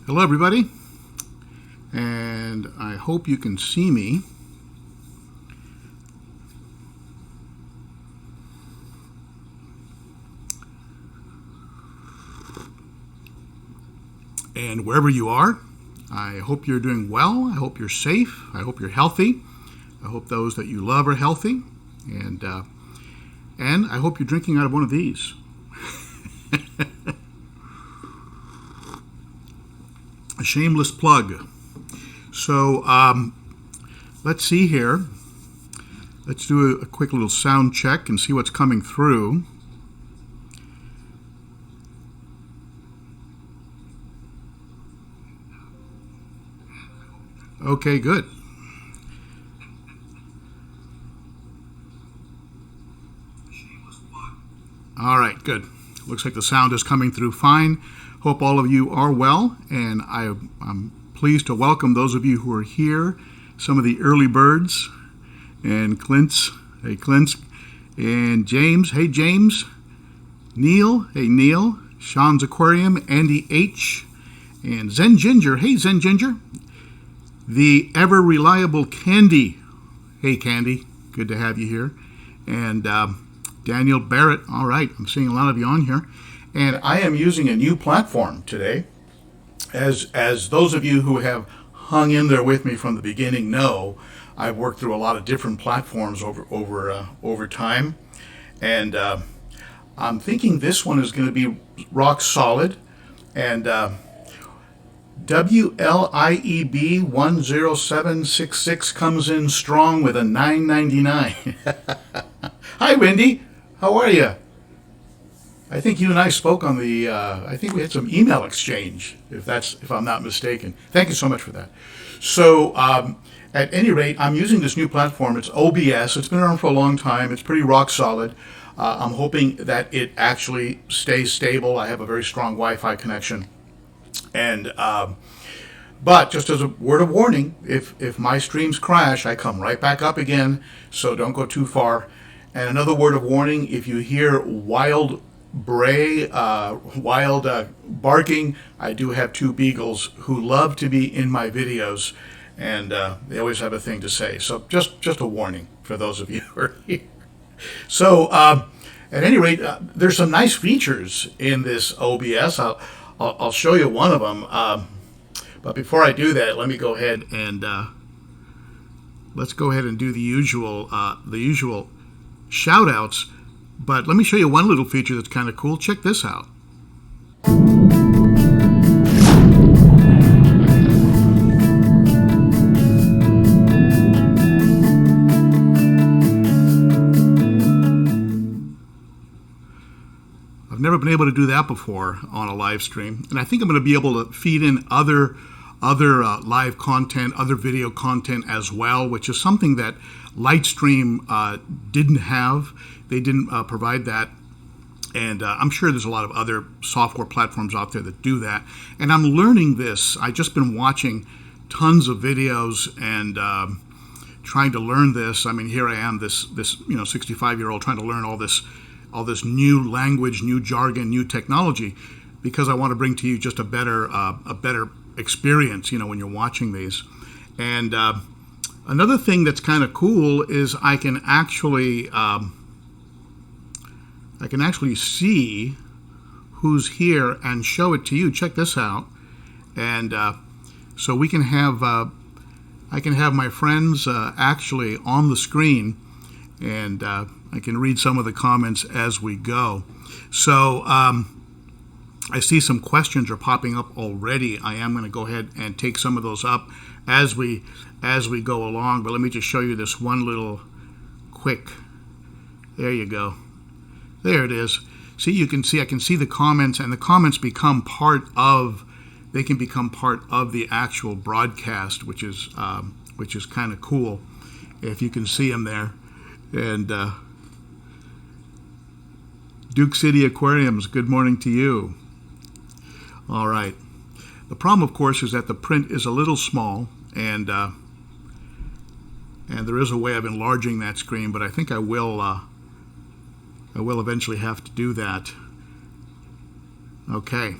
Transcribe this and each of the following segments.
Hello everybody, and I hope you can see me. And wherever you are, I hope you're doing well. I hope you're safe. I hope you're healthy. I hope those that you love are healthy, and I hope you're drinking out of one of these. A shameless plug. So let's see here. Let's do a quick little sound check and see what's coming through. Okay, good. All right, good. Looks like the sound is coming through fine. Hope all of you are well, and I'm pleased to welcome those of you who are here, some of the early birds, and Clint's, hey Clint's, and James, hey James, Neil, hey Neil, Sean's Aquarium, Andy H, and Zen Ginger, hey Zen Ginger, the ever reliable Candy, hey Candy, good to have you here, and Daniel Barrett, all right, I'm seeing a lot of you on here. And I am using a new platform today. As those of you who have hung in there with me from the beginning know, I've worked through a lot of different platforms over time. And I'm thinking this one is going to be rock solid. And WLIEB 10766 comes in strong with a $9.99. Hi, Wendy. How are you? I think you and I spoke on the, I think we had some email exchange, if I'm not mistaken. Thank you so much for that. So at any rate, I'm using this new platform. It's OBS. It's been around for a long time. It's pretty rock solid. I'm hoping that it actually stays stable. I have a very strong Wi-Fi connection. And but just as a word of warning, if my streams crash, I come right back up again, so don't go too far. And another word of warning, if you hear wild barking, I do have two beagles who love to be in my videos, and they always have a thing to say. So just a warning for those of you who are here. So at any rate, there's some nice features in this OBS. I'll show you one of them. But before I do that, let me go ahead and let's go ahead and do the usual shout outs. But let me show you one little feature that's kind of cool. Check this out. I've never been able to do that before on a live stream, and I think I'm going to be able to feed in other live content, other video content as well, which is something that Lightstream didn't have. They didn't provide that, and I'm sure there's a lot of other software platforms out there that do that. And I'm learning this. I've just been watching tons of videos and trying to learn this. I mean, here I am, this 65-year-old trying to learn all this new language, new jargon, new technology, because I want to bring to you just a better experience, when you're watching these. And another thing that's kind of cool is I can actually see who's here and show it to you. Check this out. And so we can have, I can have my friends actually on the screen, and I can read some of the comments as we go. So I see some questions are popping up already. I am going to go ahead and take some of those up as we go along. But let me just show you this one little quick. There you go. There it is. See, I can see the comments, and the comments become part of the actual broadcast, which is kind of cool, if you can see them there. And Duke City Aquariums, good morning to you. All right. The problem, of course, is that the print is a little small, and there is a way of enlarging that screen, but I think I will eventually have to do that. Okay,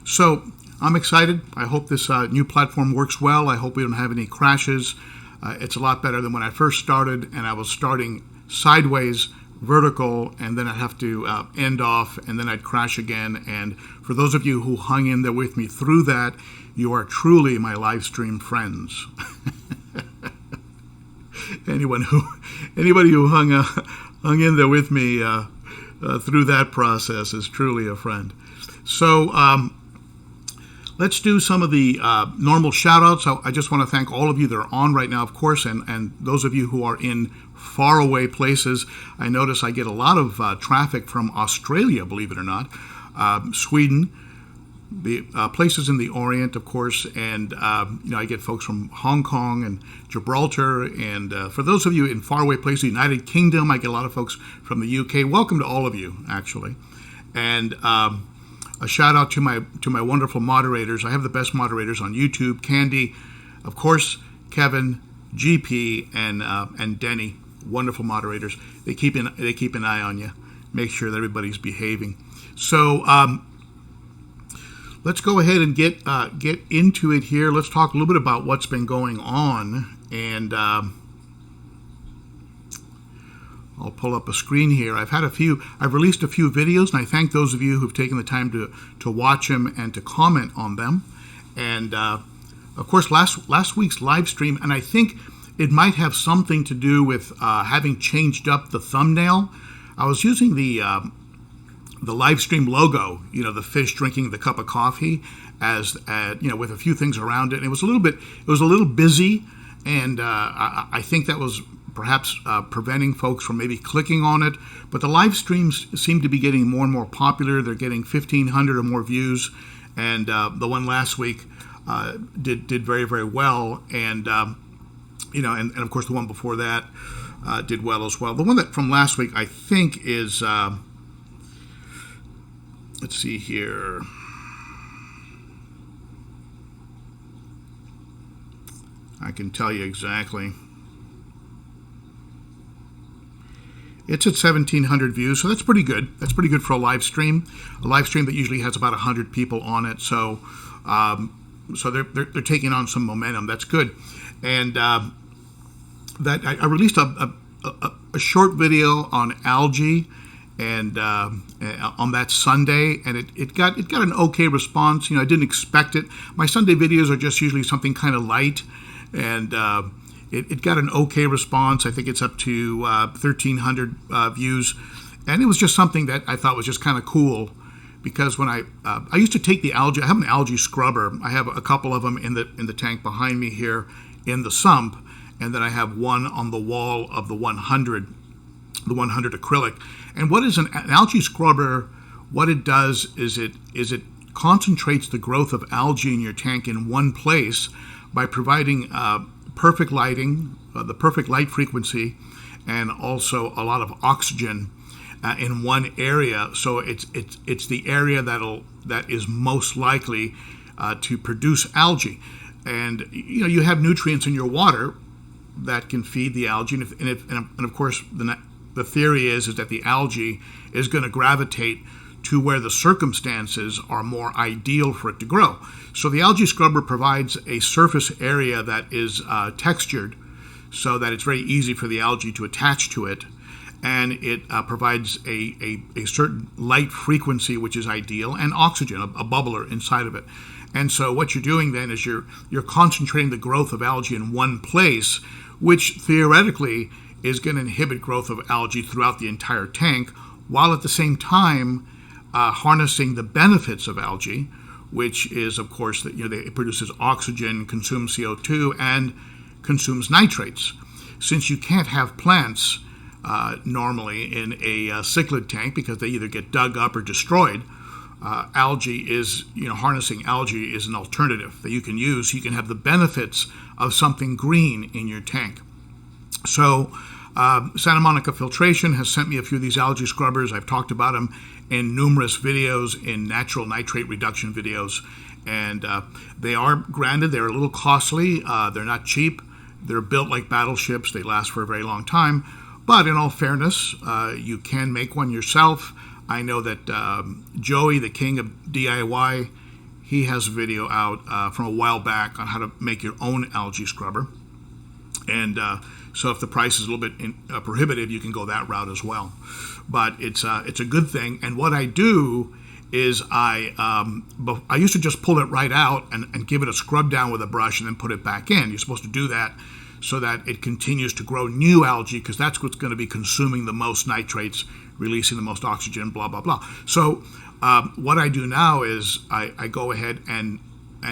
so I'm excited. I hope this new platform works well. I hope we don't have any crashes. It's a lot better than when I first started, and I was starting sideways, vertical, and then I'd have to end off, and then I'd crash again. And for those of you who hung in there with me through that, you are truly my live stream friends. Anybody who hung in there with me through that process is truly a friend. So let's do some of the normal shout-outs. I just want to thank all of you that are on right now, of course, and those of you who are in faraway places. I notice I get a lot of traffic from Australia, believe it or not, Sweden, the places in the Orient, of course, and I get folks from Hong Kong and Gibraltar, and for those of you in faraway places, United Kingdom, I get a lot of folks from the UK. Welcome to all of you, actually, and a shout out to my wonderful moderators. I have the best moderators on YouTube: Candy, of course, Kevin, GP, and Denny. Wonderful moderators. They keep an eye on you, make sure that everybody's behaving. So let's go ahead and get into it here. Let's talk a little bit about what's been going on, and I'll pull up a screen here. I've released a few videos, and I thank those of you who've taken the time to watch them and to comment on them. And of course, last week's live stream, and I think it might have something to do with having changed up the thumbnail. I was using the live stream logo, the fish drinking the cup of coffee, as with a few things around it. And it was a little busy, and I think that was perhaps preventing folks from maybe clicking on it. But the live streams seem to be getting more and more popular. They're getting 1,500 or more views, and the one last week did very, very well. And and of course the one before that did well as well. The one that from last week, I think, is let's see here. I can tell you exactly. It's at 1,700 views, so that's pretty good. That's pretty good for a live stream. A live stream that usually has about 100 people on it. So, they're taking on some momentum. That's good. And that I released a short video on algae, and on that Sunday, and it got an okay response. I didn't expect it. My Sunday videos are just usually something kind of light, and it got an okay response. I think it's up to 1,300 views, and it was just something that I thought was just kind of cool, because when I used to take the algae. I have an algae scrubber. I have a couple of them in the tank behind me here in the sump, and then I have one on the wall of the 100 acrylic. And what is an algae scrubber? What it does is it concentrates the growth of algae in your tank in one place by providing perfect lighting, the perfect light frequency, and also a lot of oxygen in one area. So it's the area that is most likely to produce algae. And you have nutrients in your water that can feed the algae, and of course the theory is that the algae is going to gravitate to where the circumstances are more ideal for it to grow. So the algae scrubber provides a surface area that is textured, so that it's very easy for the algae to attach to it, and it provides a certain light frequency which is ideal, and oxygen, a bubbler inside of it. And so what you're doing then is you're concentrating the growth of algae in one place, which theoretically is going to inhibit growth of algae throughout the entire tank, while at the same time harnessing the benefits of algae, which is, of course, that it produces oxygen, consumes CO2, and consumes nitrates. Since you can't have plants normally in a cichlid tank because they either get dug up or destroyed, algae is, harnessing algae is an alternative that you can use. You can have the benefits of something green in your tank. So Santa Monica Filtration has sent me a few of these algae scrubbers. I've talked about them in numerous videos, in natural nitrate reduction videos, and they are, granted, they're a little costly. They're not cheap. They're built like battleships. They last for a very long time. But in all fairness, you can make one yourself. I know that Joey, the king of DIY, he has a video out from a while back on how to make your own algae scrubber. And so if the price is a little bit prohibitive, you can go that route as well. But it's a good thing. And what I do is I used to just pull it right out and give it a scrub down with a brush and then put it back in. You're supposed to do that so that it continues to grow new algae, because that's what's going to be consuming the most nitrates, releasing the most oxygen, blah, blah, blah. So what I do now is I go ahead and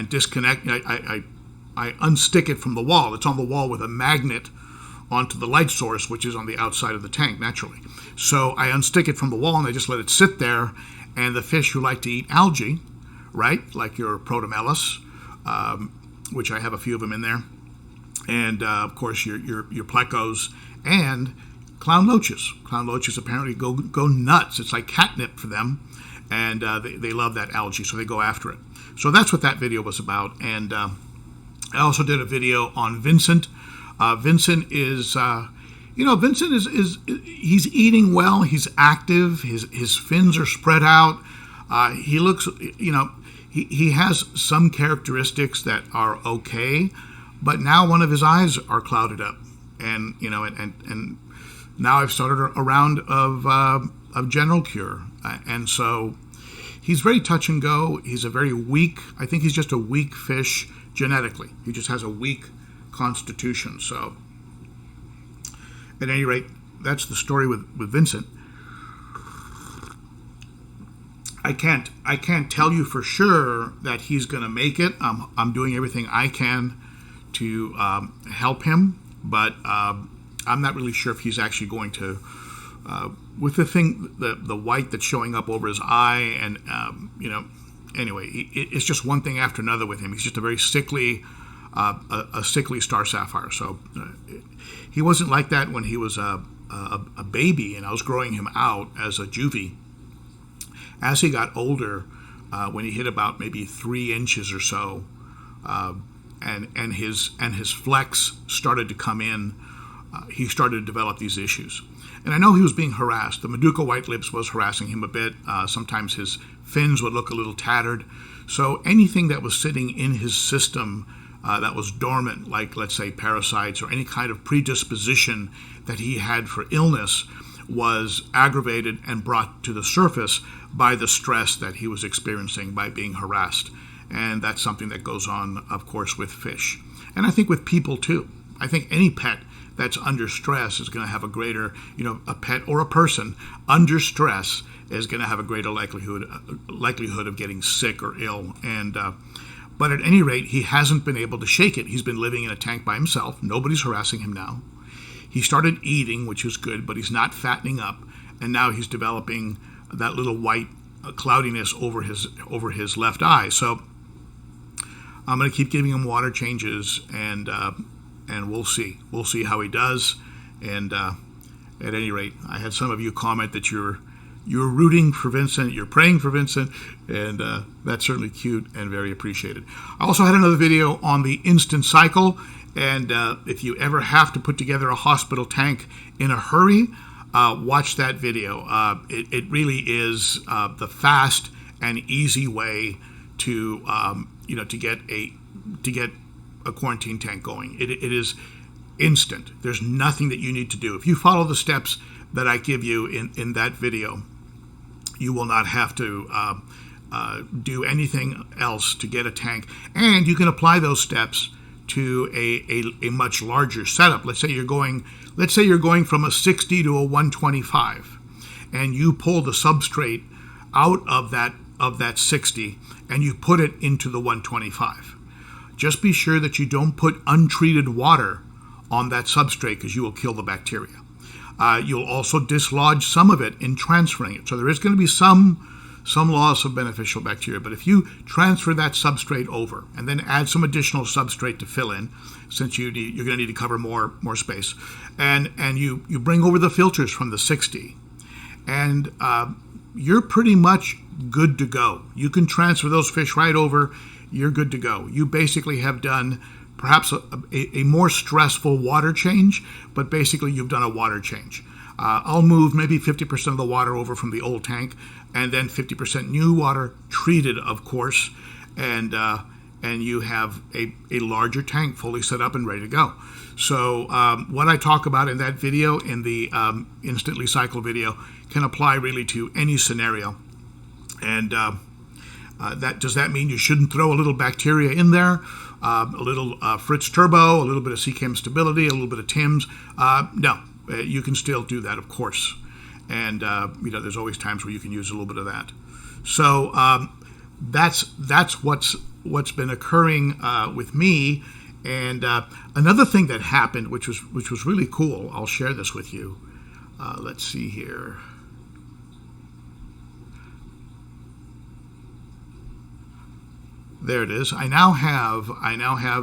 disconnect. I unstick it from the wall. It's on the wall with a magnet onto the light source, which is on the outside of the tank naturally. So I unstick it from the wall and I just let it sit there. And the fish who like to eat algae, right, like your Protomelis, which I have a few of them in there, and of course your plecos and clown loaches. Clown loaches apparently go nuts. It's like catnip for them, and they love that algae, so they go after it. So that's what that video was about. And I also did a video on Vincent. Vincent is. Vincent he's eating well. He's active. His fins are spread out. He looks, he has some characteristics that are okay, but now one of his eyes are clouded up, and and now I've started a round of general cure, and so he's very touch and go. He's a very weak. I think he's just a weak fish genetically. He just has a weak constitution. So. At any rate, that's the story with Vincent. I can't tell you for sure that he's going to make it. I'm doing everything I can to help him, but I'm not really sure if he's actually going to. With the white that's showing up over his eye, and anyway, it's just one thing after another with him. He's just a very sickly, a sickly star sapphire. So. He wasn't like that when he was a baby, and I was growing him out as a juvie. As he got older, when he hit about maybe 3 inches or so, and his flecks started to come in, he started to develop these issues. And I know he was being harassed. The Maduka white lips was harassing him a bit. Sometimes his fins would look a little tattered. So anything that was sitting in his system that was dormant, like, let's say, parasites or any kind of predisposition that he had for illness, was aggravated and brought to the surface by the stress that he was experiencing by being harassed. And that's something that goes on, of course, with fish. And I think with people, too. I think any pet that's under stress is going to have a greater, a pet or a person under stress is going to have a greater likelihood of getting sick or ill. And but at any rate, he hasn't been able to shake it. He's been living in a tank by himself. Nobody's harassing him now. He started eating, which is good, but he's not fattening up. And now he's developing that little white cloudiness over his left eye. So I'm going to keep giving him water changes, and we'll see. We'll see how he does. And at any rate, I had some of you comment that you're rooting for Vincent, you're praying for Vincent, and that's certainly cute and very appreciated. I also had another video on the instant cycle, and if you ever have to put together a hospital tank in a hurry, watch that video. It really is the fast and easy way to get a quarantine tank going. It is instant. There's nothing that you need to do. If you follow the steps that I give you in that video, you will not have to do anything else to get a tank. And you can apply those steps to a much larger setup. Let's say you're going from a 60 to a 125, and you pull the substrate out of that 60 and you put it into the 125. Just be sure that you don't put untreated water on that substrate, because you will kill the bacteria. You'll also dislodge some of it in transferring it. So there is going to be some loss of beneficial bacteria. But if you transfer that substrate over and then add some additional substrate to fill in, since you're going to need to cover more space, and you bring over the filters from the 60, and you're pretty much good to go. You can transfer those fish right over. You're good to go. You basically have done perhaps a more stressful water change, but basically you've done a water change. I'll move maybe 50% of the water over from the old tank, and then 50% new water, treated, of course, and you have a larger tank fully set up and ready to go. So what I talk about in that video, in the instantly cycle video, can apply really to any scenario. And does that mean you shouldn't throw a little bacteria in there, a little Fritz Turbo, a little bit of CCAM stability, a little bit of TIMS? No, you can still do that, of course. And there's always times where you can use a little bit of that. So that's what's been occurring with me. And another thing that happened, which was really cool, I'll share this with you. Let's see here. There it is. I now have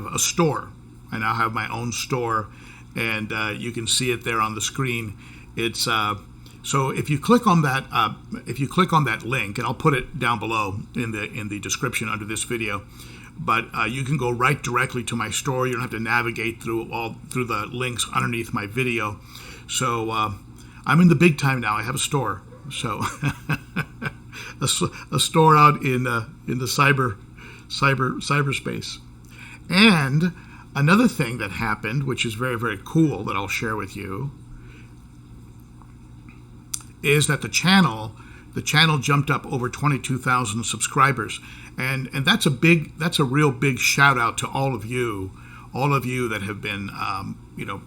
a store. I now have my own store, and you can see it there on the screen. It's so if you click on that link, and I'll put it down below in the description under this video, but you can go right directly to my store. You don't have to navigate through the links underneath my video. So I'm in the big time now. I have a store. So a store out in the cyberspace. And another thing that happened, which is very, very cool, that I'll share with you, is that the channel jumped up over 22,000 subscribers, and that's a real big shout out to all of you that have been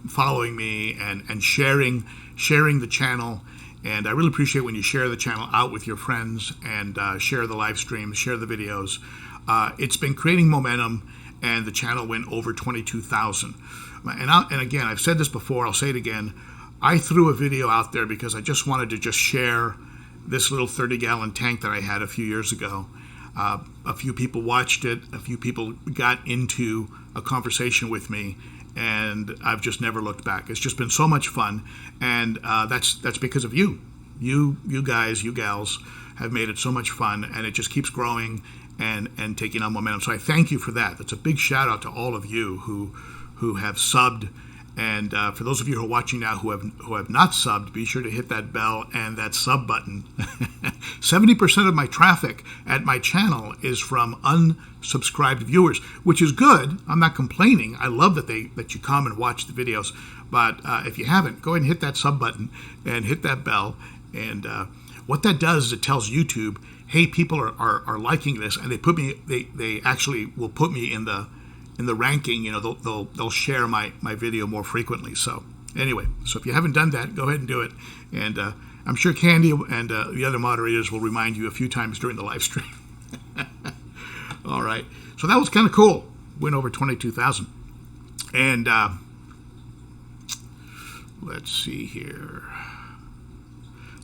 following me and sharing the channel. And I really appreciate when you share the channel out with your friends and share the live streams, share the videos. It's been creating momentum, and the channel went over 22,000. And again, I've said this before, I'll say it again. I threw a video out there because I just wanted to just share this little 30-gallon tank that I had a few years ago. A few people watched it. A few people got into a conversation with me, and I've just never looked back. It's just been so much fun, and that's because of you. You guys, you gals have made it so much fun, and it just keeps growing and taking on momentum. So I thank you for that. That's a big shout out to all of you who have subbed. And for those of you who are watching now who have not subbed, be sure to hit that bell and that sub button. 70% of my traffic at my channel is from unsubscribed viewers, which is good. I'm not complaining. I love that you come and watch the videos. But if you haven't, go ahead and hit that sub button and hit that bell. And what that does is it tells YouTube, hey, people are liking this, and they actually will put me in the ranking. They'll share my video more frequently. So anyway, so if you haven't done that, go ahead and do it. And I'm sure Candy and the other moderators will remind you a few times during the live stream. All right, so that was kind of cool. Went over 22,000. And let's see here.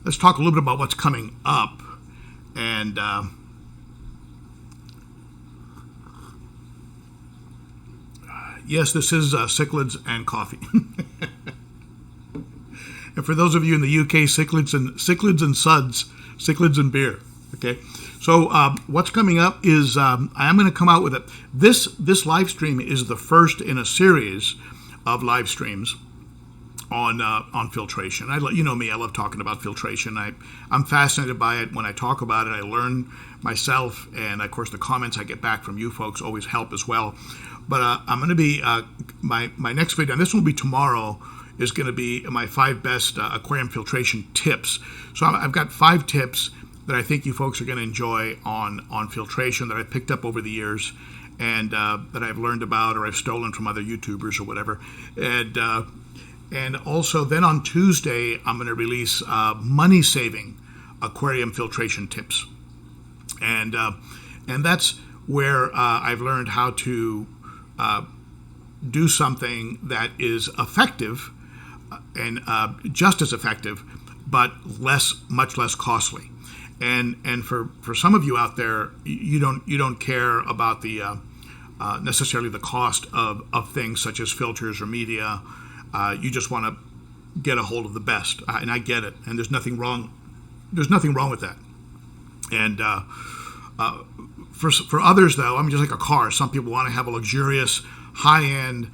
Let's talk a little bit about what's coming up. And yes, this is Cichlids and coffee. And for those of you in the UK, Cichlids and Suds, Cichlids and beer. Okay, so what's coming up is I am going to come out with it. This live stream is the first in a series of live streams on filtration. You know me, I love talking about filtration. I'm fascinated by it. When I talk about it, I learn myself, and of course the comments I get back from you folks always help as well. But I'm going to be my next video, and this will be tomorrow, is going to be my 5 best aquarium filtration tips. So I've got 5 tips that I think you folks are going to enjoy on filtration that I've picked up over the years, and that I've learned about or I've stolen from other YouTubers or whatever. And also then on Tuesday, I'm going to release money-saving aquarium filtration tips. And that's where I've learned how to do something that is effective and just as effective, but much less costly. And for some of you out there, you don't care about the necessarily the cost of things such as filters or media. You just want to get a hold of the best, and I get it. And there's nothing wrong with that. And for others, though, I'm just like a car. Some people want to have a luxurious, high-end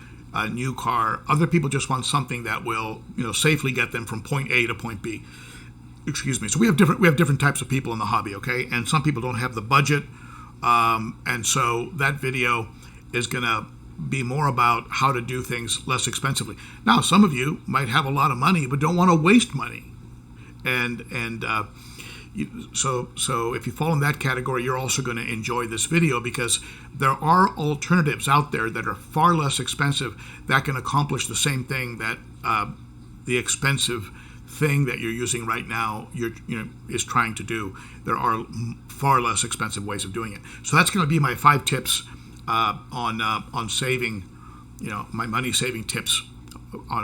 new car. Other people just want something that will, safely get them from point A to point B. Excuse me. So we have different types of people in the hobby, okay? And some people don't have the budget And so that video is going to be more about how to do things less expensively. Now, some of you might have a lot of money but don't want to waste money. So if you fall in that category, you're also going to enjoy this video, because there are alternatives out there that are far less expensive that can accomplish the same thing that the expensive thing that you're using right now is trying to do. There are far less expensive ways of doing it. So that's going to be my 5 tips on saving, my money saving tips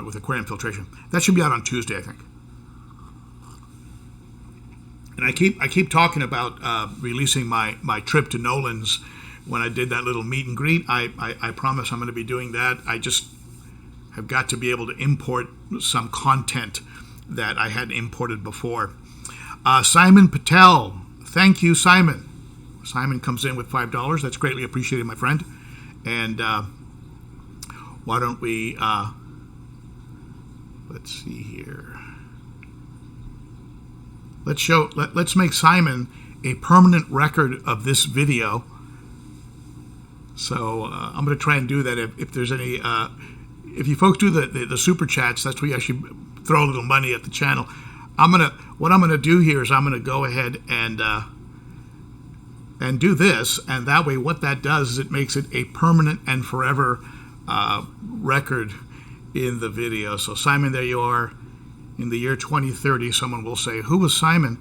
with aquarium filtration. That should be out on Tuesday, I think. And I keep talking about releasing my trip to Nolan's when I did that little meet and greet. I promise I'm going to be doing that. I just have got to be able to import some content that I hadn't imported before. Simon Patel, thank you, Simon. Simon comes in with $5. That's greatly appreciated, my friend. And why don't we, let's see here. Let's make Simon a permanent record of this video. So I'm going to try and do that. If there's any, if you folks do the super chats, that's where you actually throw a little money at the channel. What I'm going to do here is I'm going to go ahead and do this, and that way what that does is it makes it a permanent and forever record in the video. So Simon, there you are. In the year 2030, someone will say, who was Simon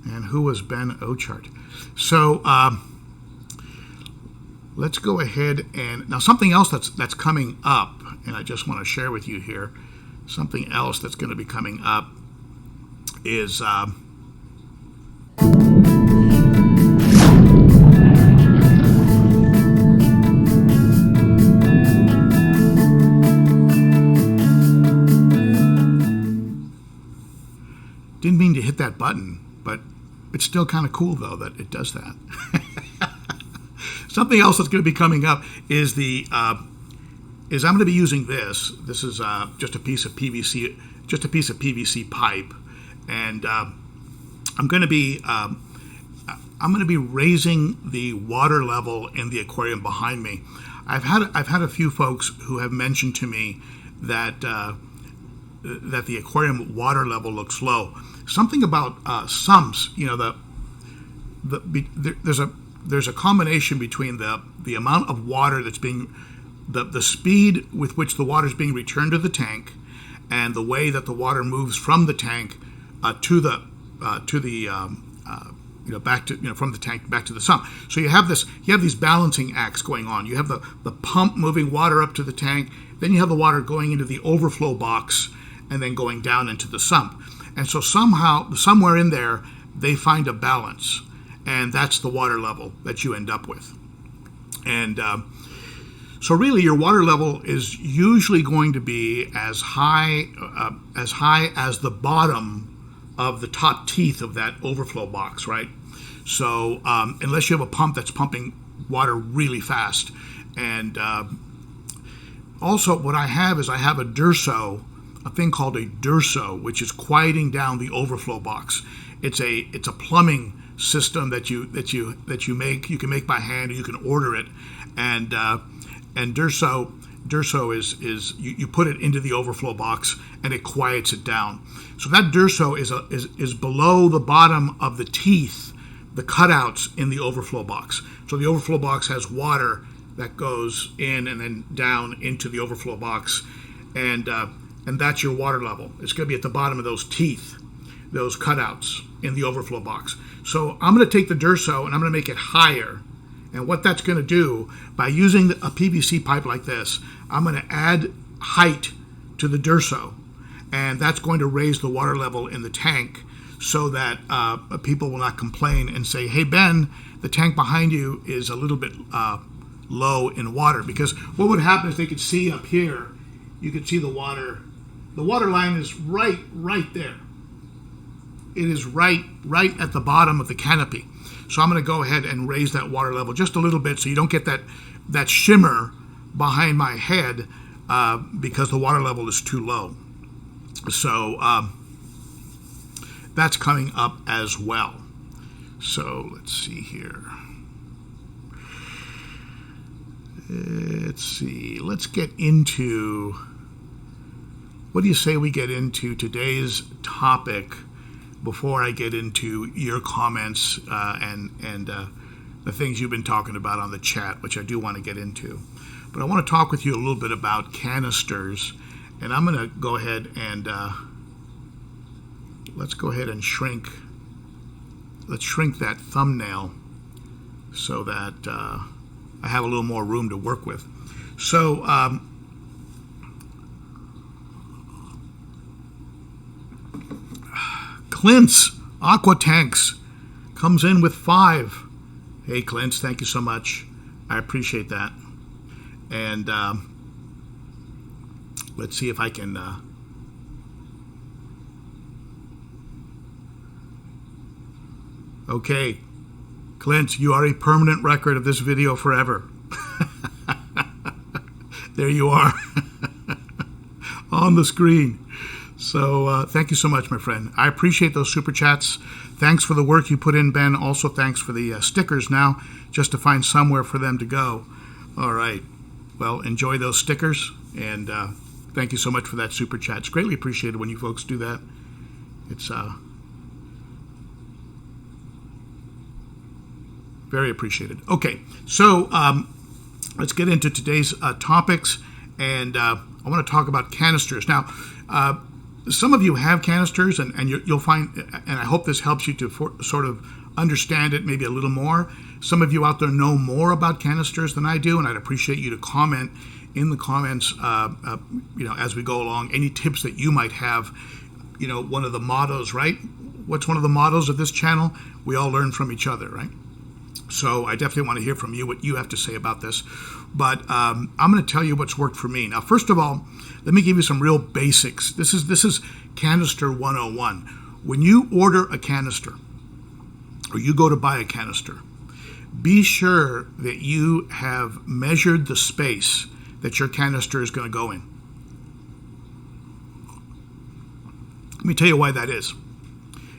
and who was Ben Ochart? So let's go ahead and, now something else that's coming up, and I just want to share with you here, something else that's going to be coming up is didn't mean to hit that button, but it's still kind of cool, though, that it does that. Something else that's going to be coming up is I'm going to be using this. This is just a piece of PVC pipe, and I'm going to be raising the water level in the aquarium behind me. I've had a few folks who have mentioned to me that the aquarium water level looks low. Something about sumps, there's a combination between the amount of water that's being, the speed with which the water is being returned to the tank, and the way that the water moves from the tank from the tank back to the sump. So you have these balancing acts going on. You have the pump moving water up to the tank, then you have the water going into the overflow box, and then going down into the sump. And so somewhere in there, they find a balance, and that's the water level that you end up with. And so really, your water level is usually going to be as high as the bottom of the top teeth of that overflow box, right? So unless you have a pump that's pumping water really fast. And also what I have is a Durso, a thing called a Durso, which is quieting down the overflow box. It's a plumbing system that you make. You can make by hand, or you can order it. And Durso is you put it into the overflow box and it quiets it down. So that Durso is below the bottom of the teeth, the cutouts in the overflow box. So the overflow box has water that goes in and then down into the overflow box, and that's your water level. It's going to be at the bottom of those teeth, those cutouts in the overflow box. So I'm going to take the Durso and I'm going to make it higher. And what that's going to do, by using a PVC pipe like this, I'm going to add height to the Durso, and that's going to raise the water level in the tank so that people will not complain and say, hey, Ben, the tank behind you is a little bit low in water. Because what would happen is they could see up here, you could see the water. The water line is right there. It is right at the bottom of the canopy. So I'm going to go ahead and raise that water level just a little bit so you don't get that shimmer behind my head because the water level is too low. So that's coming up as well. So let's see here. let's see, let's get into, what do you say we get into today's topic before I get into your comments and the things you've been talking about on the chat, which I do want to get into. But I want to talk with you a little bit about canisters, and I'm going to go ahead and let's go ahead and shrink that thumbnail so that I have a little more room to work with. So Clint's Aqua Tanks comes in with 5. Hey Clint's, thank you so much. I appreciate that. And let's see if I can okay, Clint, you are a permanent record of this video forever. There you are on the screen. So thank you so much, my friend. I appreciate those super chats. Thanks for the work you put in, Ben. Also, thanks for the stickers now, just to find somewhere for them to go. All right. Well, enjoy those stickers, and thank you so much for that super chat. It's greatly appreciated when you folks do that. It's very appreciated. Okay, so let's get into today's topics, and I want to talk about canisters. Now, some of you have canisters, and you'll find, and I hope this helps you to sort of understand it maybe a little more. Some of you out there know more about canisters than I do, and I'd appreciate you to comment in the comments, as we go along, any tips that you might have. You know, one of the mottos, right? What's one of the mottos of this channel? We all learn from each other, right? So I definitely want to hear from you what you have to say about this. But I'm going to tell you what's worked for me. Now, first of all, let me give you some real basics. This is Canister 101. When you order a canister, or you go to buy a canister, be sure that you have measured the space that your canister is going to go in. Let me tell you why that is.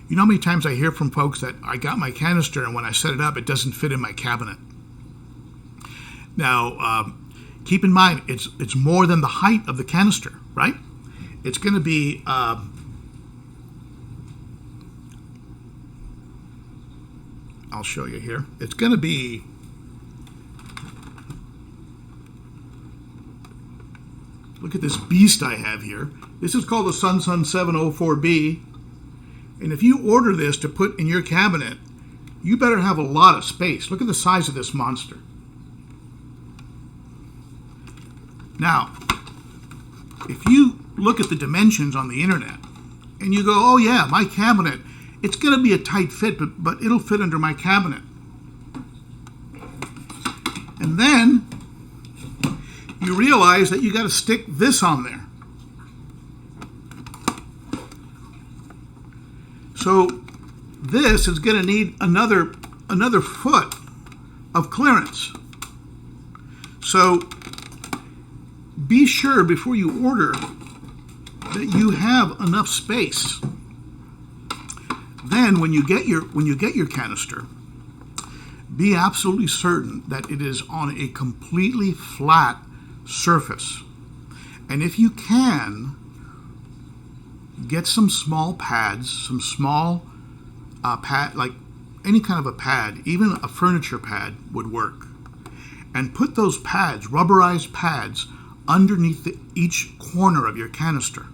You know how many times I hear from folks that I got my canister and when I set it up, it doesn't fit in my cabinet. Now, keep in mind, it's more than the height of the canister, right? It's going to be, I'll show you here. It's going to be, look at this beast I have here. This is called the SunSun 704B. And if you order this to put in your cabinet, you better have a lot of space. Look at the size of this monster. Now, if you look at the dimensions on the internet and you go, oh yeah, my cabinet, it's going to be a tight fit, but it'll fit under my cabinet. And then you realize that you got to stick this on there. So this is going to need another foot of clearance. So be sure before you order that you have enough space. Then when you get your canister, be absolutely certain that it is on a completely flat surface. And if you can, get some small pads, some small pad, like any kind of a pad, even a furniture pad would work. And put those pads, rubberized pads, underneath each corner of your canister.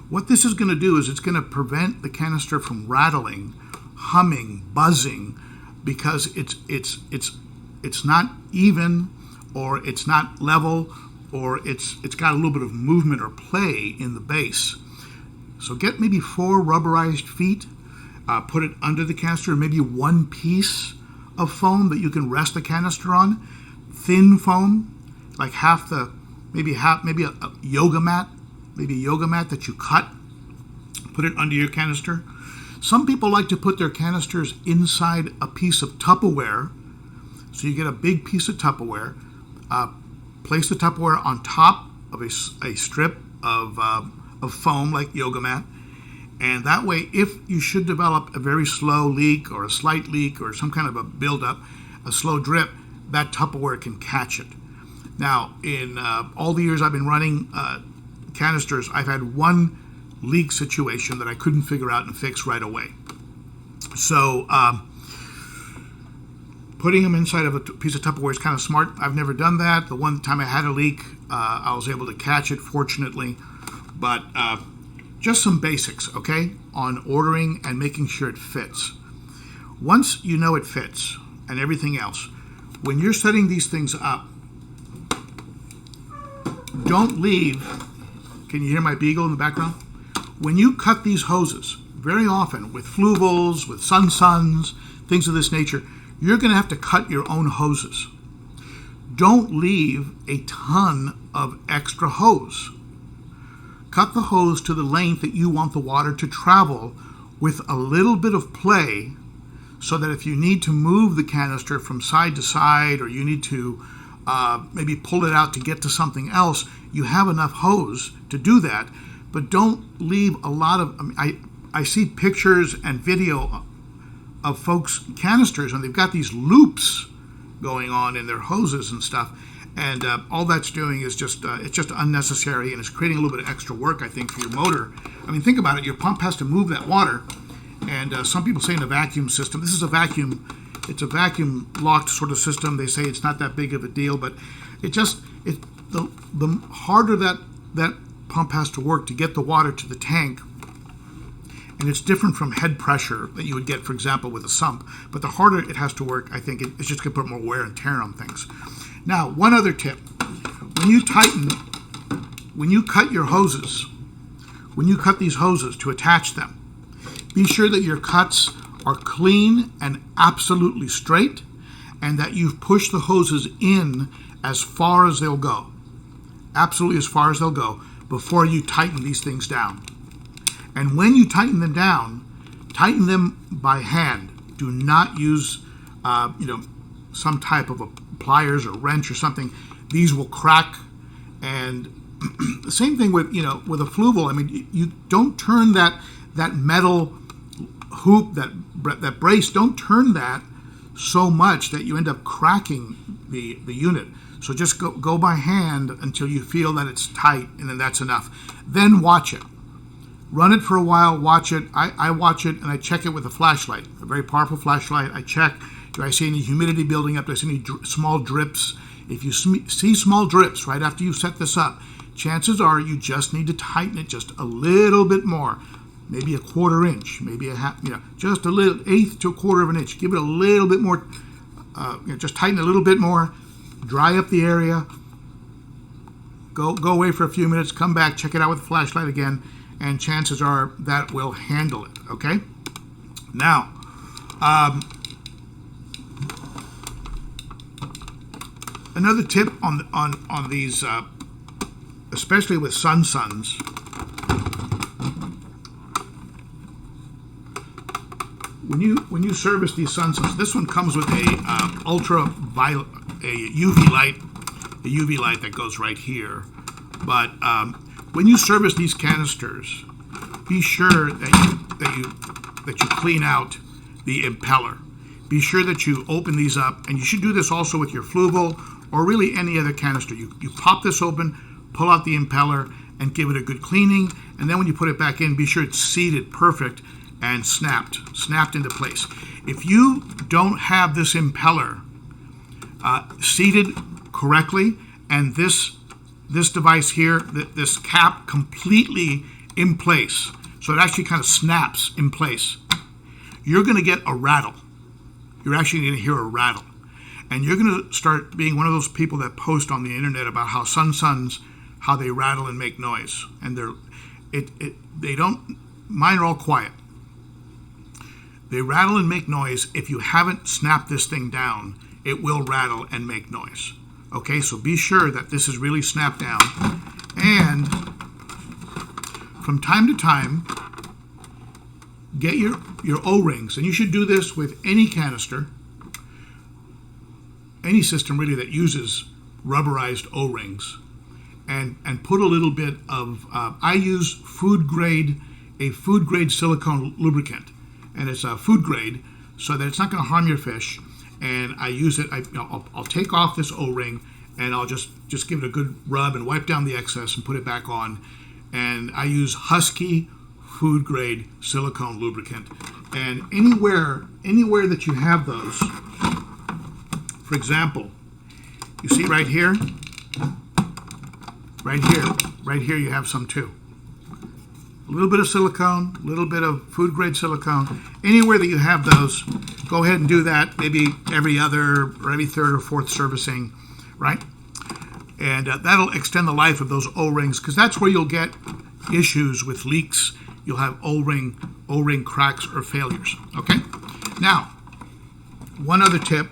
What this is going to do is it's going to prevent the canister from rattling, humming, buzzing, because it's not even, or it's not level, or it's got a little bit of movement or play in the base. So get maybe 4 rubberized feet, put it under the canister, maybe one piece of foam that you can rest the canister on, thin foam, like maybe a yoga mat, that you cut, put it under your canister. Some people like to put their canisters inside a piece of Tupperware, so you get a big piece of Tupperware, place the Tupperware on top of a strip of foam like yoga mat, and that way if you should develop a very slow leak or a slight leak or some kind of a buildup, a slow drip, that Tupperware can catch it. Now, in all the years I've been running canisters, I've had one leak situation that I couldn't figure out and fix right away. So putting them inside of a piece of Tupperware is kind of smart. I've never done that. The one time I had a leak, I was able to catch it, fortunately. But just some basics, okay, on ordering and making sure it fits. Once you know it fits and everything else, when you're setting these things up, don't leave. Can you hear my beagle in the background? When you cut these hoses, very often with Fluvels, with SunSuns, things of this nature, you're going to have to cut your own hoses. Don't leave a ton of extra hose. Cut the hose to the length that you want the water to travel with a little bit of play, so that if you need to move the canister from side to side, or you need to maybe pull it out to get to something else, you have enough hose to do that. But don't leave a lot of, I see pictures and video of folks' canisters, and they've got these loops going on in their hoses and stuff, and all that's doing is just it's just unnecessary, and it's creating a little bit of extra work, I think, for your motor. I mean, think about it. Your pump has to move that water, and some people say in a vacuum system, this is a vacuum, it's a vacuum locked sort of system. They say it's not that big of a deal, but the harder that pump has to work to get the water to the tank, and it's different from head pressure that you would get, for example, with a sump. But the harder it has to work, I think it's just going to put more wear and tear on things. Now, one other tip. When you cut your hoses, when you cut these hoses to attach them, be sure that your cuts are clean and absolutely straight, and that you've pushed the hoses in as far as they'll go. Absolutely as far as they'll go before you tighten these things down. And when you tighten them down, tighten them by hand. Do not use, some type of a pliers or wrench or something. These will crack. And the same thing with a Fluval. I mean, you don't turn that metal hoop, that brace. Don't turn that so much that you end up cracking the unit. So just go by hand until you feel that it's tight, and then that's enough. Then watch it. Run it for a while, watch it. I watch it, and I check it with a flashlight, a very powerful flashlight. I check, do I see any humidity building up? Do I see any small drips? If you see small drips right after you set this up, chances are you just need to tighten it just a little bit more. Maybe a 1/4 inch, maybe a half, just a little, 1/8 to a 1/4 of an inch. Give it a little bit more, just tighten it a little bit more, dry up the area, go away for a few minutes, come back, check it out with a flashlight again, and chances are that will handle it, okay? Now, another tip on these, especially with SunSuns, when you service these SunSuns, this one comes with a ultraviolet, a UV light that goes right here, but when you service these canisters, be sure that you clean out the impeller. Be sure that you open these up, and you should do this also with your Fluval or really any other canister. You pop this open, pull out the impeller, and give it a good cleaning, and then when you put it back in, be sure it's seated perfect and snapped into place. If you don't have this impeller seated correctly, and this device here, this cap completely in place, so it actually kind of snaps in place, you're going to get a rattle. You're actually going to hear a rattle. And you're going to start being one of those people that post on the internet about how SunSuns, how they rattle and make noise. And they don't, mine are all quiet. They rattle and make noise. If you haven't snapped this thing down, it will rattle and make noise. Okay, so be sure that this is really snapped down. And from time to time, get your O-rings. And you should do this with any canister, any system really that uses rubberized O-rings. And put a little bit of, I use a food grade silicone lubricant. And it's a food grade so that it's not going to harm your fish. And I use it, I'll take off this O-ring and I'll just give it a good rub and wipe down the excess and put it back on. And I use Husky food grade silicone lubricant. And anywhere that you have those, for example, you see right here you have some too. A little bit of silicone, a little bit of food grade silicone. Anywhere that you have those, go ahead and do that, maybe every other or every third or fourth servicing, right? And that'll extend the life of those O-rings, because that's where you'll get issues with leaks. You'll have O-ring cracks or failures, okay? Now, one other tip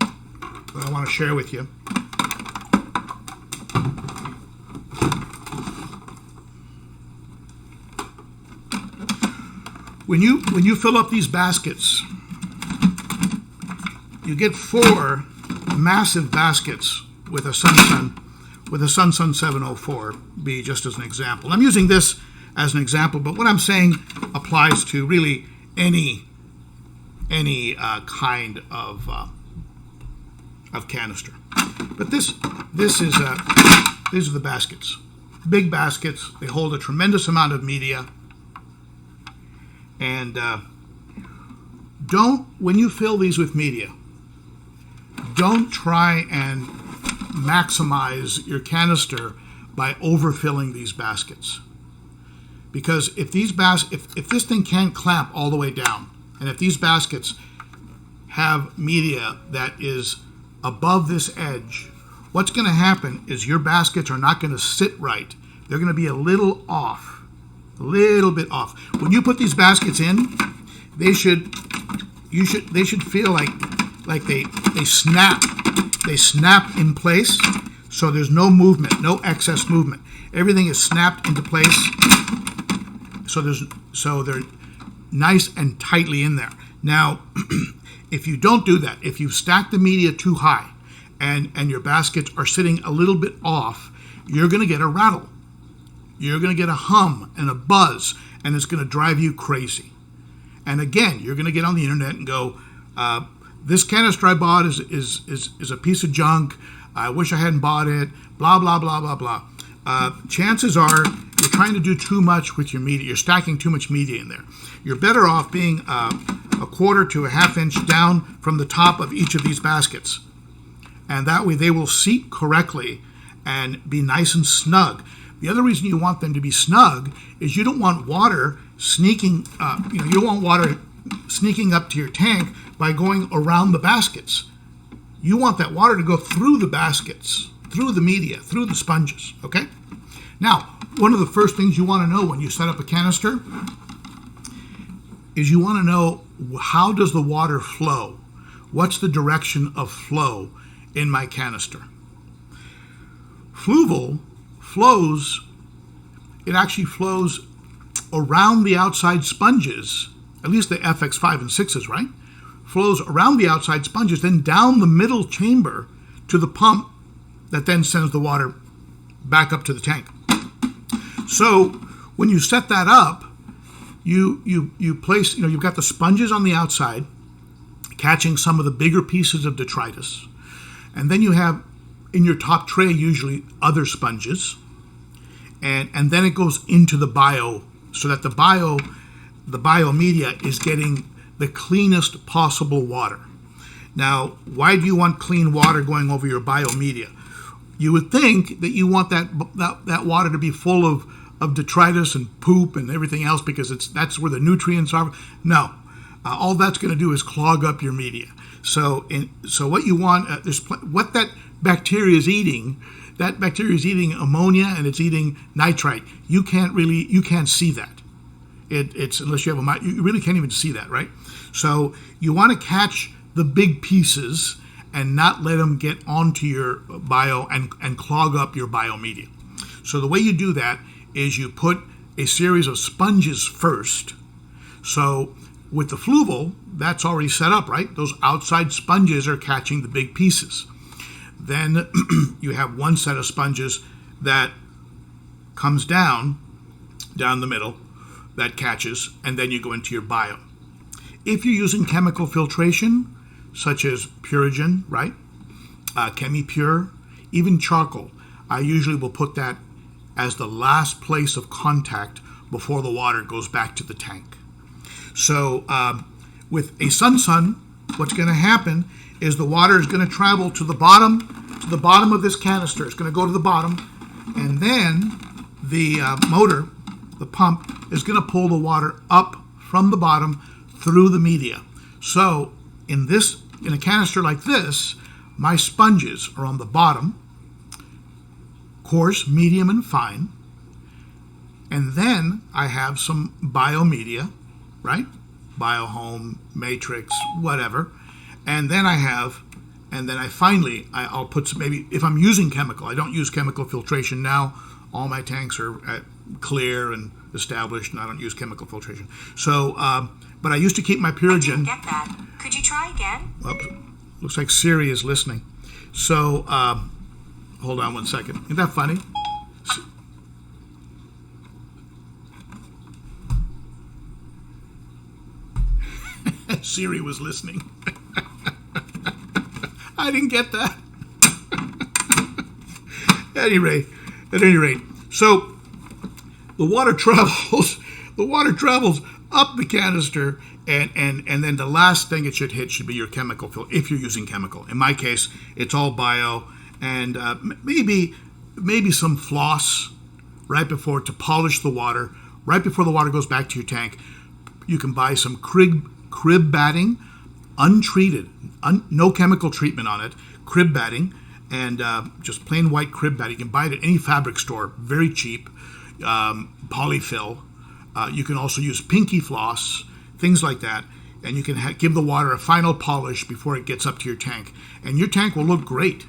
that I want to share with you. When you fill up these baskets, you get 4 massive baskets with a SunSun 704B, just as an example. I'm using this as an example, but what I'm saying applies to really any kind of canister. But these are the baskets, big baskets. They hold a tremendous amount of media. And when you fill these with media, don't try and maximize your canister by overfilling these baskets. Because if this thing can't clamp all the way down, and if these baskets have media that is above this edge, what's going to happen is your baskets are not going to sit right. They're going to be a little off. A little bit off. When you put these baskets in, they should feel like they snap. They snap in place, so there's no movement, no excess movement. Everything is snapped into place, so they're nice and tightly in there. Now, if you don't do that, if you stack the media too high and your baskets are sitting a little bit off, you're going to get a rattle. You're going to get a hum and a buzz, and it's going to drive you crazy. And again, you're going to get on the internet and go, this canister I bought is a piece of junk. I wish I hadn't bought it. Blah, blah, blah, blah, blah. Chances are you're trying to do too much with your media. You're stacking too much media in there. You're better off being a quarter to a half inch down from the top of each of these baskets. And that way they will seat correctly and be nice and snug. The other reason you want them to be snug is you don't want water sneaking. You don't want water sneaking up to your tank by going around the baskets. You want that water to go through the baskets, through the media, through the sponges. Okay. Now, one of the first things you want to know when you set up a canister is you want to know, how does the water flow? What's the direction of flow in my canister? Fluval flows, it actually flows around the outside sponges, at least the FX5 and 6s, right? Flows around the outside sponges, then down the middle chamber to the pump that then sends the water back up to the tank. So when you set that up, you place, you've got the sponges on the outside catching some of the bigger pieces of detritus. And then you have in your top tray usually other sponges, and then it goes into the bio, so that the bio media is getting the cleanest possible water. Now, why do you want clean water going over your bio media? You would think that you want that water to be full of detritus and poop and everything else, because that's where the nutrients are. No, all that's going to do is clog up your media. So what you want, what that bacteria is eating, that bacteria is eating ammonia and it's eating nitrite. You can't see that. It's unless you have you really can't even see that, right? So you want to catch the big pieces and not let them get onto your bio and clog up your biomedia. So the way you do that is you put a series of sponges first. So with the Fluval, that's already set up, right? Those outside sponges are catching the big pieces. Then you have one set of sponges that comes down the middle, that catches, and then you go into your bio. If you're using chemical filtration, such as Purigen, right? ChemiPure, even charcoal. I usually will put that as the last place of contact before the water goes back to the tank. So with a SunSun, what's going to happen is the water is going to travel to the bottom of this canister. It's going to go to the bottom, and then the motor, the pump, is going to pull the water up from the bottom through the media. So in a canister like this, my sponges are on the bottom, coarse, medium, and fine. And then I have some biomedia, right? Biohome, matrix, whatever. And then I'll put some, maybe if I'm using chemical, I don't use chemical filtration now. All my tanks are clear and established, and I don't use chemical filtration. So, but I used to keep my Purigen. I didn't get that. Could you try again? Oops. Looks like Siri is listening. So, hold on one second. Isn't that funny? Siri was listening. I didn't get that. At any rate, so the water travels up the canister, and then the last thing it should hit should be your chemical filter, if you're using chemical. In my case, it's all bio, and maybe some floss right before, to polish the water, right before the water goes back to your tank. You can buy some crib batting, untreated, no chemical treatment on it, crib batting, and just plain white crib batting. You can buy it at any fabric store, very cheap, polyfill. You can also use pinky floss, things like that, and you can give the water a final polish before it gets up to your tank. And your tank will look great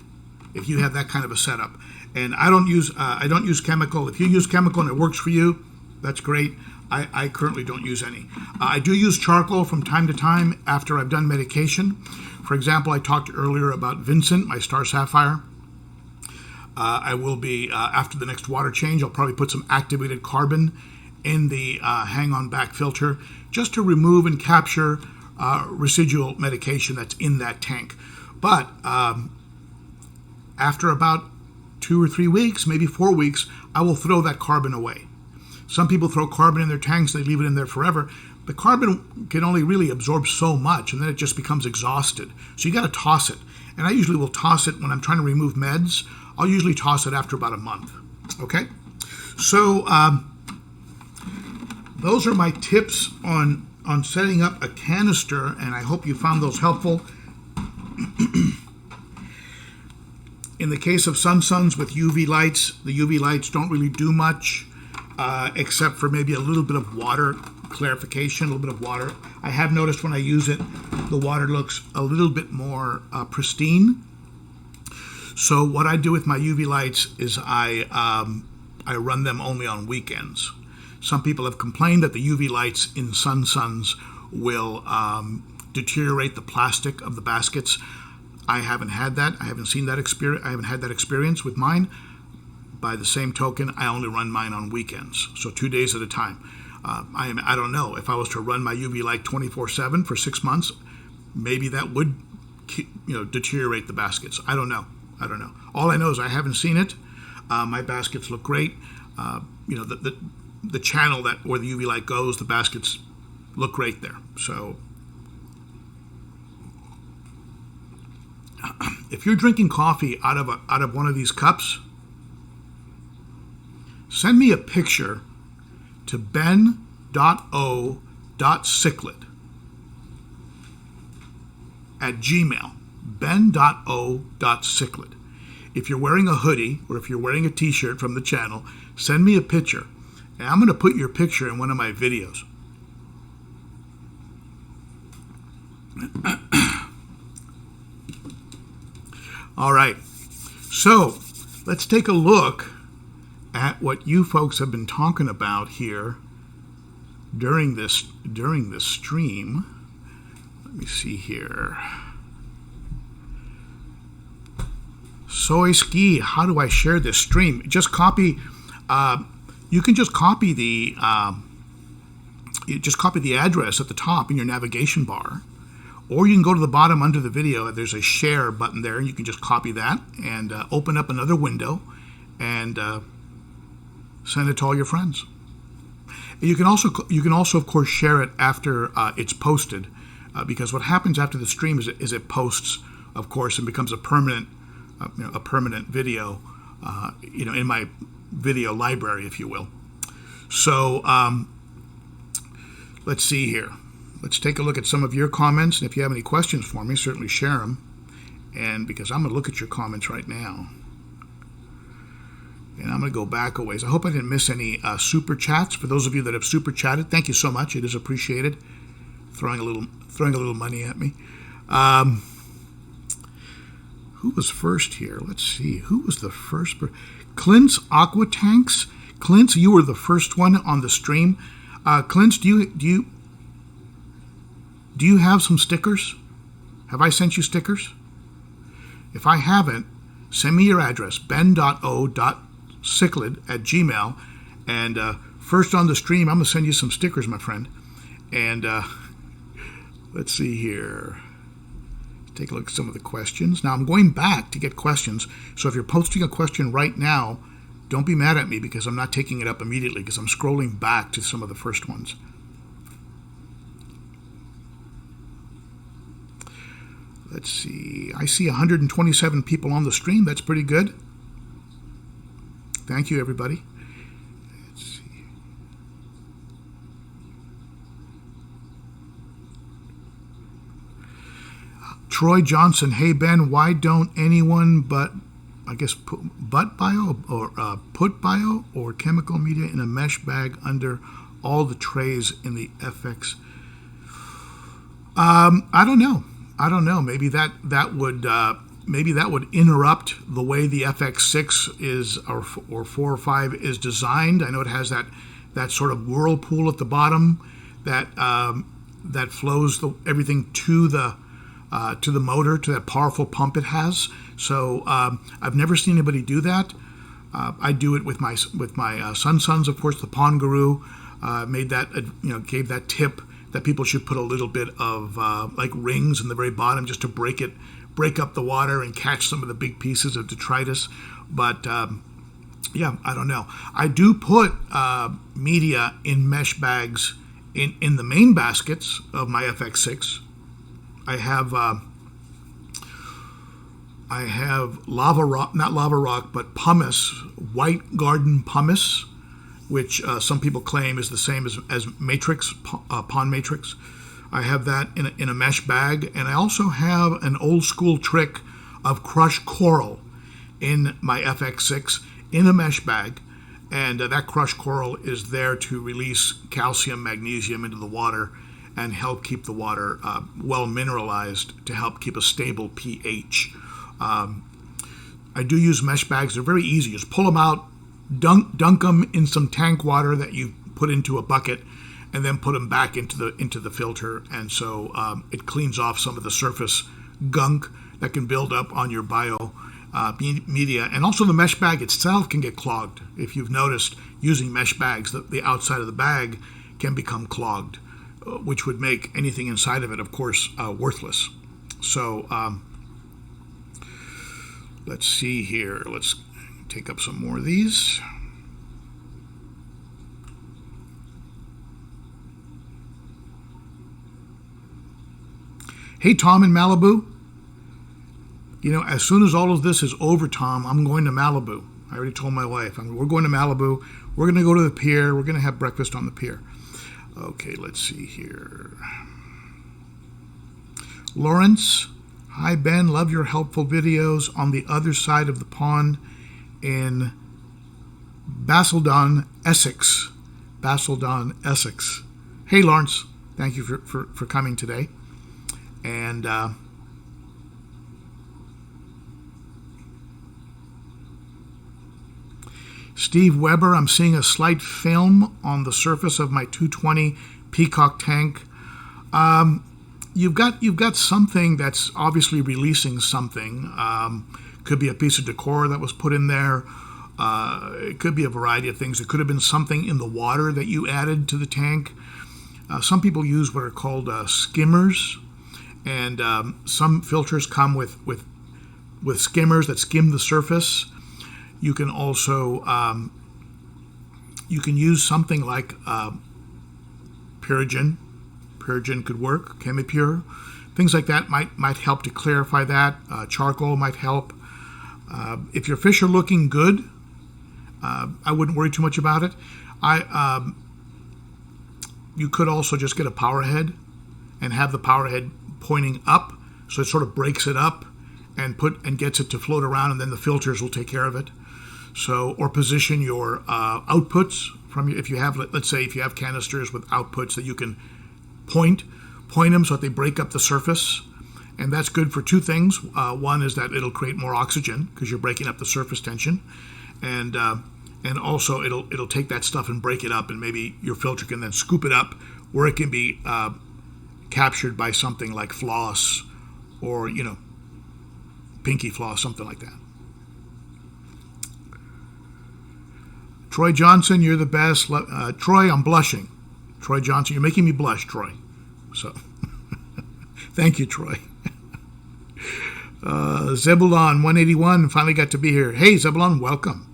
if you have that kind of a setup. And I don't use chemical. If you use chemical and it works for you, that's great. I currently don't use any. I do use charcoal from time to time after I've done medication. For example, I talked earlier about Vincent, my Star Sapphire. I will be, after the next water change, I'll probably put some activated carbon in the hang-on back filter just to remove and capture residual medication that's in that tank. But after about 2 or 3 weeks, maybe 4 weeks, I will throw that carbon away. Some people throw carbon in their tanks, they leave it in there forever. The carbon can only really absorb so much, and then it just becomes exhausted. So you got to toss it. And I usually will toss it when I'm trying to remove meds. I'll usually toss it after about a month. Okay? So those are my tips on setting up a canister, and I hope you found those helpful. In the case of SunSuns with UV lights, the UV lights don't really do much. Except for maybe a little bit of water clarification, a little bit of water. I have noticed when I use it, the water looks a little bit more pristine. So what I do with my UV lights is I run them only on weekends. Some people have complained that the UV lights in SunSuns will deteriorate the plastic of the baskets. I haven't had that. I haven't seen that experience. I haven't had that experience with mine. By the same token, I only run mine on weekends, so 2 days at a time. I don't know. If I was to run my UV light 24/7 for 6 months, maybe that would, deteriorate the baskets. I don't know. All I know is I haven't seen it. My baskets look great. The channel where the UV light goes, the baskets look great there. So if you're drinking coffee out of one of these cups, send me a picture to ben.o.cichlid@gmail. ben.o.cichlid. If you're wearing a hoodie or if you're wearing a t-shirt from the channel, send me a picture. And I'm going to put your picture in one of my videos. All right. So let's take a look at what you folks have been talking about here during this stream. Let me see here. Soy Ski, how do I share this stream? Just copy. You can just copy the address at the top in your navigation bar, Or you can go to the bottom under the video. There's a share button there, and you can just copy that and open up another window and send it to all your friends. You can also, of course, share it after it's posted, because what happens after the stream is it posts, of course, and becomes a permanent video, in my video library, if you will. So let's see here. Let's take a look at some of your comments, and if you have any questions for me, certainly share them. And because I'm going to look at your comments right now. And I'm going to go back a ways. I hope I didn't miss any super chats. For those of you that have super chatted, thank you so much. It is appreciated. Throwing a little money at me. Who was first here? Let's see. Who was the first? Clint's Aqua Tanks. Clint, you were the first one on the stream. Clint, do you have some stickers? Have I sent you stickers? If I haven't, send me your address, ben.o.cichlid@gmail.com. And first on the stream, I'm going to send you some stickers, my friend. And let's see here. Take a look at some of the questions. Now, I'm going back to get questions. So if you're posting a question right now, don't be mad at me because I'm not taking it up immediately because I'm scrolling back to some of the first ones. Let's see. I see 127 people on the stream. That's pretty good. Thank you, everybody. Let's see. Troy Johnson. Hey, Ben, why don't anyone but, I guess, put bio or chemical media in a mesh bag under all the trays in the FX? I don't know. Maybe that would interrupt the way the FX6 is or 4 or 5 is designed. I know it has that sort of whirlpool at the bottom that flows everything to the motor, to that powerful pump it has. So I've never seen anybody do that. I do it with my SunSuns, of course. The Pond Guru made that gave that tip that people should put a little bit of like rings in the very bottom just to break up the water and catch some of the big pieces of detritus. But yeah, I don't know. I do put media in mesh bags in the main baskets of my FX6. I have lava rock, not lava rock, but pumice, white garden pumice, which some people claim is the same as matrix, pond matrix. I have that in a mesh bag, and I also have an old school trick of crushed coral in my FX6 in a mesh bag, and that crushed coral is there to release calcium, magnesium into the water and help keep the water well mineralized to help keep a stable pH. I do use mesh bags. They're very easy. Just pull them out, dunk them in some tank water that you put into a bucket, and then put them back into the filter. And so it cleans off some of the surface gunk that can build up on your bio media. And also the mesh bag itself can get clogged. If you've noticed, using mesh bags, the outside of the bag can become clogged, which would make anything inside of it, of course, worthless. So let's see here. Let's take up some more of these. Hey, Tom in Malibu. As soon as all of this is over, Tom, I'm going to Malibu. I already told my wife, we're going to Malibu. We're going to go to the pier. We're going to have breakfast on the pier. Okay, let's see here. Lawrence, hi Ben, love your helpful videos on the other side of the pond in Basildon, Essex. Basildon, Essex. Hey Lawrence, thank you for coming today. And Steve Weber, I'm seeing a slight film on the surface of my 220 Peacock tank. You've got something that's obviously releasing something. Could be a piece of decor that was put in there. It could be a variety of things. It could have been something in the water that you added to the tank. Some people use what are called skimmers, And some filters come with skimmers that skim the surface. You can also you can use something like Purigen. Purigen could work. Chemipure, things like that might help to clarify that. Charcoal might help. If your fish are looking good, I wouldn't worry too much about it. You could also just get a power head and have the power head pointing up, so it sort of breaks it up and gets it to float around, and then the filters will take care of it. So, or position your outputs if you have, let's say, if you have canisters with outputs that you can point them so that they break up the surface, and that's good for two things. One is that it'll create more oxygen because you're breaking up the surface tension, and also it'll take that stuff and break it up, and maybe your filter can then scoop it up where it can be captured by something like floss or pinky floss, something like that. Troy Johnson, you're the best. Troy, I'm blushing. Troy Johnson, you're making me blush, Troy. So, thank you, Troy. Zebulon 181 finally got to be here. Hey, Zebulon, welcome.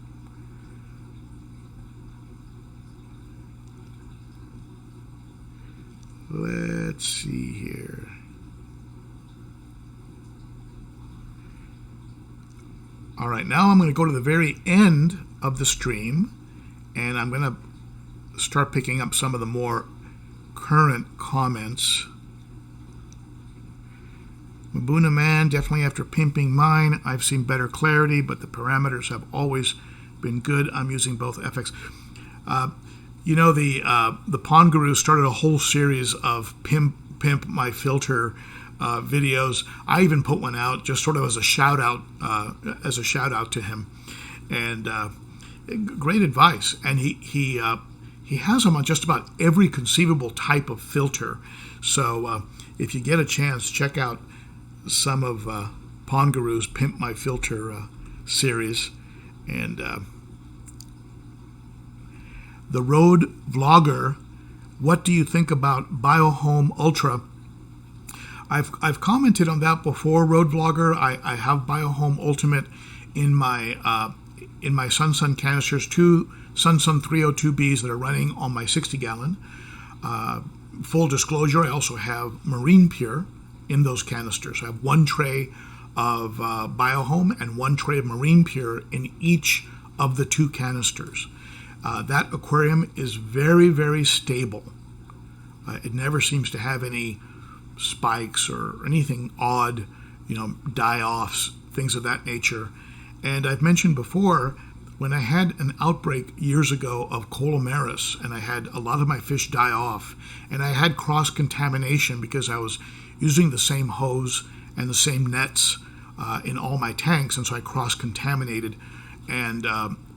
Let's see here. All right, now I'm going to go to the very end of the stream, and I'm going to start picking up some of the more current comments. Mabuna Man, definitely after pimping mine, I've seen better clarity, but the parameters have always been good. I'm using both FX. The Pond Guru started a whole series of pimp my filter videos. I even put one out just sort of as a shout out to him, and great advice. And he has them on just about every conceivable type of filter. So if you get a chance, check out some of Pond Guru's Pimp My Filter series. And the Road Vlogger, what do you think about BioHome Ultra? I've commented on that before, Road Vlogger. I have BioHome Ultimate in my SunSun canisters, two SunSun 302Bs that are running on my 60-gallon. Full disclosure, I also have Marine Pure in those canisters. I have one tray of BioHome and one tray of Marine Pure in each of the two canisters. That aquarium is very, very stable. It never seems to have any spikes or anything odd, die-offs, things of that nature. And I've mentioned before, when I had an outbreak years ago of Colomaris, and I had a lot of my fish die off, and I had cross-contamination because I was using the same hose and the same nets in all my tanks, and so I cross-contaminated. And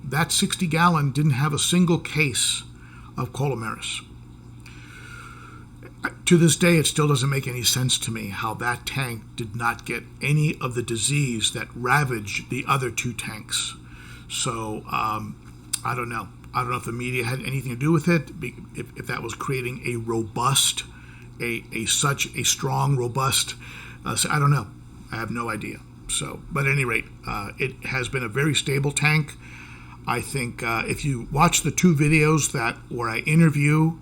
that 60-gallon didn't have a single case of Colomaris. To this day, it still doesn't make any sense to me how that tank did not get any of the disease that ravaged the other two tanks. So I don't know. I don't know if the media had anything to do with it, if that was creating a robust, such a strong, robust, I don't know. I have no idea. So, but at any rate, it has been a very stable tank. I think if you watch the two videos where I interview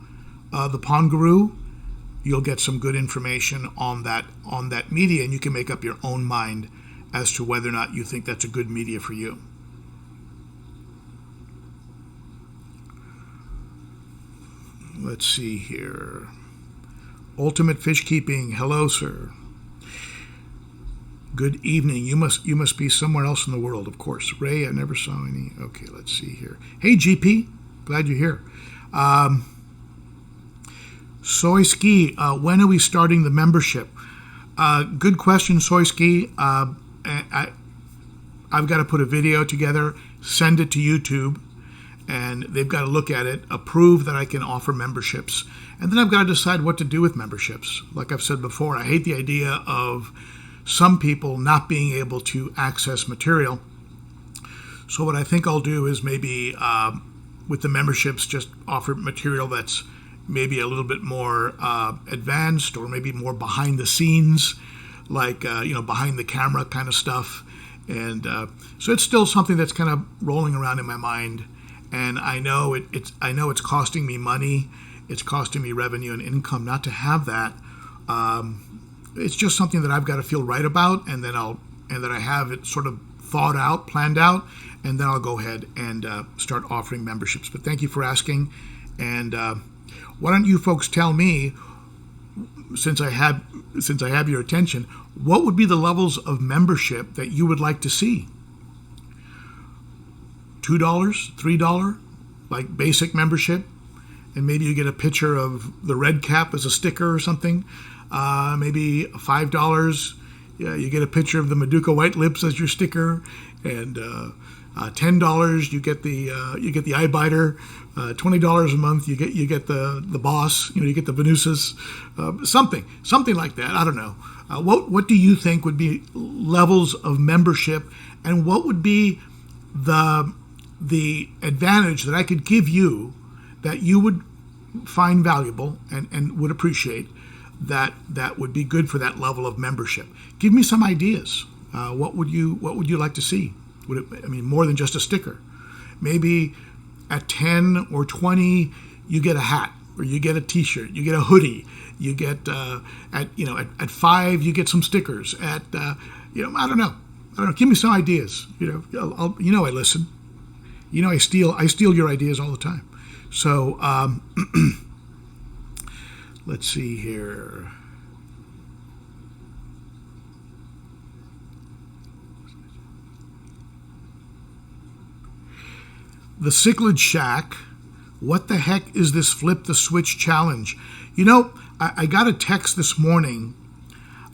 the Pond Guru, you'll get some good information on that media, and you can make up your own mind as to whether or not you think that's a good media for you. Let's see here. Ultimate Fish Keeping. Hello, sir. Good evening. You must be somewhere else in the world, of course. Ray, I never saw any. Okay, let's see here. Hey, GP. Glad you're here. Soy Ski, when are we starting the membership? Good question, Soy Ski. I've got to put a video together, send it to YouTube, and they've got to look at it, approve that I can offer memberships. And then I've got to decide what to do with memberships. Like I've said before, I hate the idea of some people not being able to access material. So what I think I'll do is maybe with the memberships just offer material that's maybe a little bit more advanced, or maybe more behind the scenes, like behind the camera kind of stuff. And so it's still something that's kind of rolling around in my mind. And I know it's costing me money, it's costing me revenue and income not to have that. It's just something that I've got to feel right about, and that I have it sort of thought out, planned out, and then I'll go ahead and start offering memberships. But thank you for asking. And why don't you folks tell me, since I have your attention, what would be the levels of membership that you would like to see? $2, $3, like basic membership, and maybe you get a picture of the red cap as a sticker or something. Maybe $5, you get a picture of the Maduka White Lips as your sticker, and $10 you get the eye biter. $20 a month you get the boss. You get the Venusas, something like that. I don't know. What do you think would be levels of membership, and what would be the advantage that I could give you that you would find valuable and would appreciate, that would be good for that level of membership? Give me some ideas. What would you like to see? More than just a sticker? Maybe at 10 or 20, you get a hat, or you get a T-shirt, you get a hoodie, you get at 5 you get some stickers. At I don't know. Give me some ideas. I listen. I steal your ideas all the time. So let's see here. The Cichlids Shack. What the heck is this flip the switch challenge? I got a text this morning.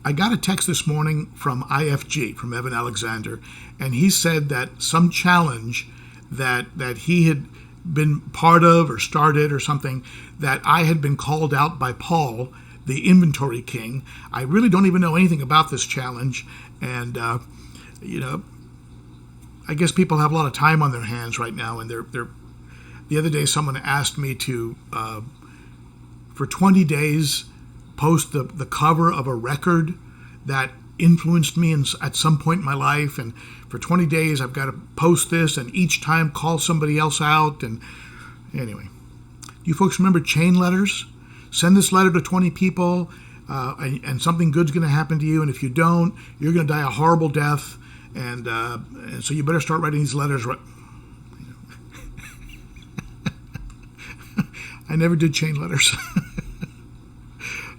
From IFG, from Evan Alexander, and he said that some challenge that he had been part of or started or something, that I had been called out by Paul, the inventory king. I really don't even know anything about this challenge, and I guess people have a lot of time on their hands right now, and they're. The other day, someone asked me to, for 20 days, post the cover of a record that influenced me at some point in my life, and for 20 days I've got to post this, and each time call somebody else out. And anyway, you folks remember chain letters? Send this letter to 20 people, and something good's going to happen to you, and if you don't, you're going to die a horrible death, and so you better start writing these letters. I never did chain letters.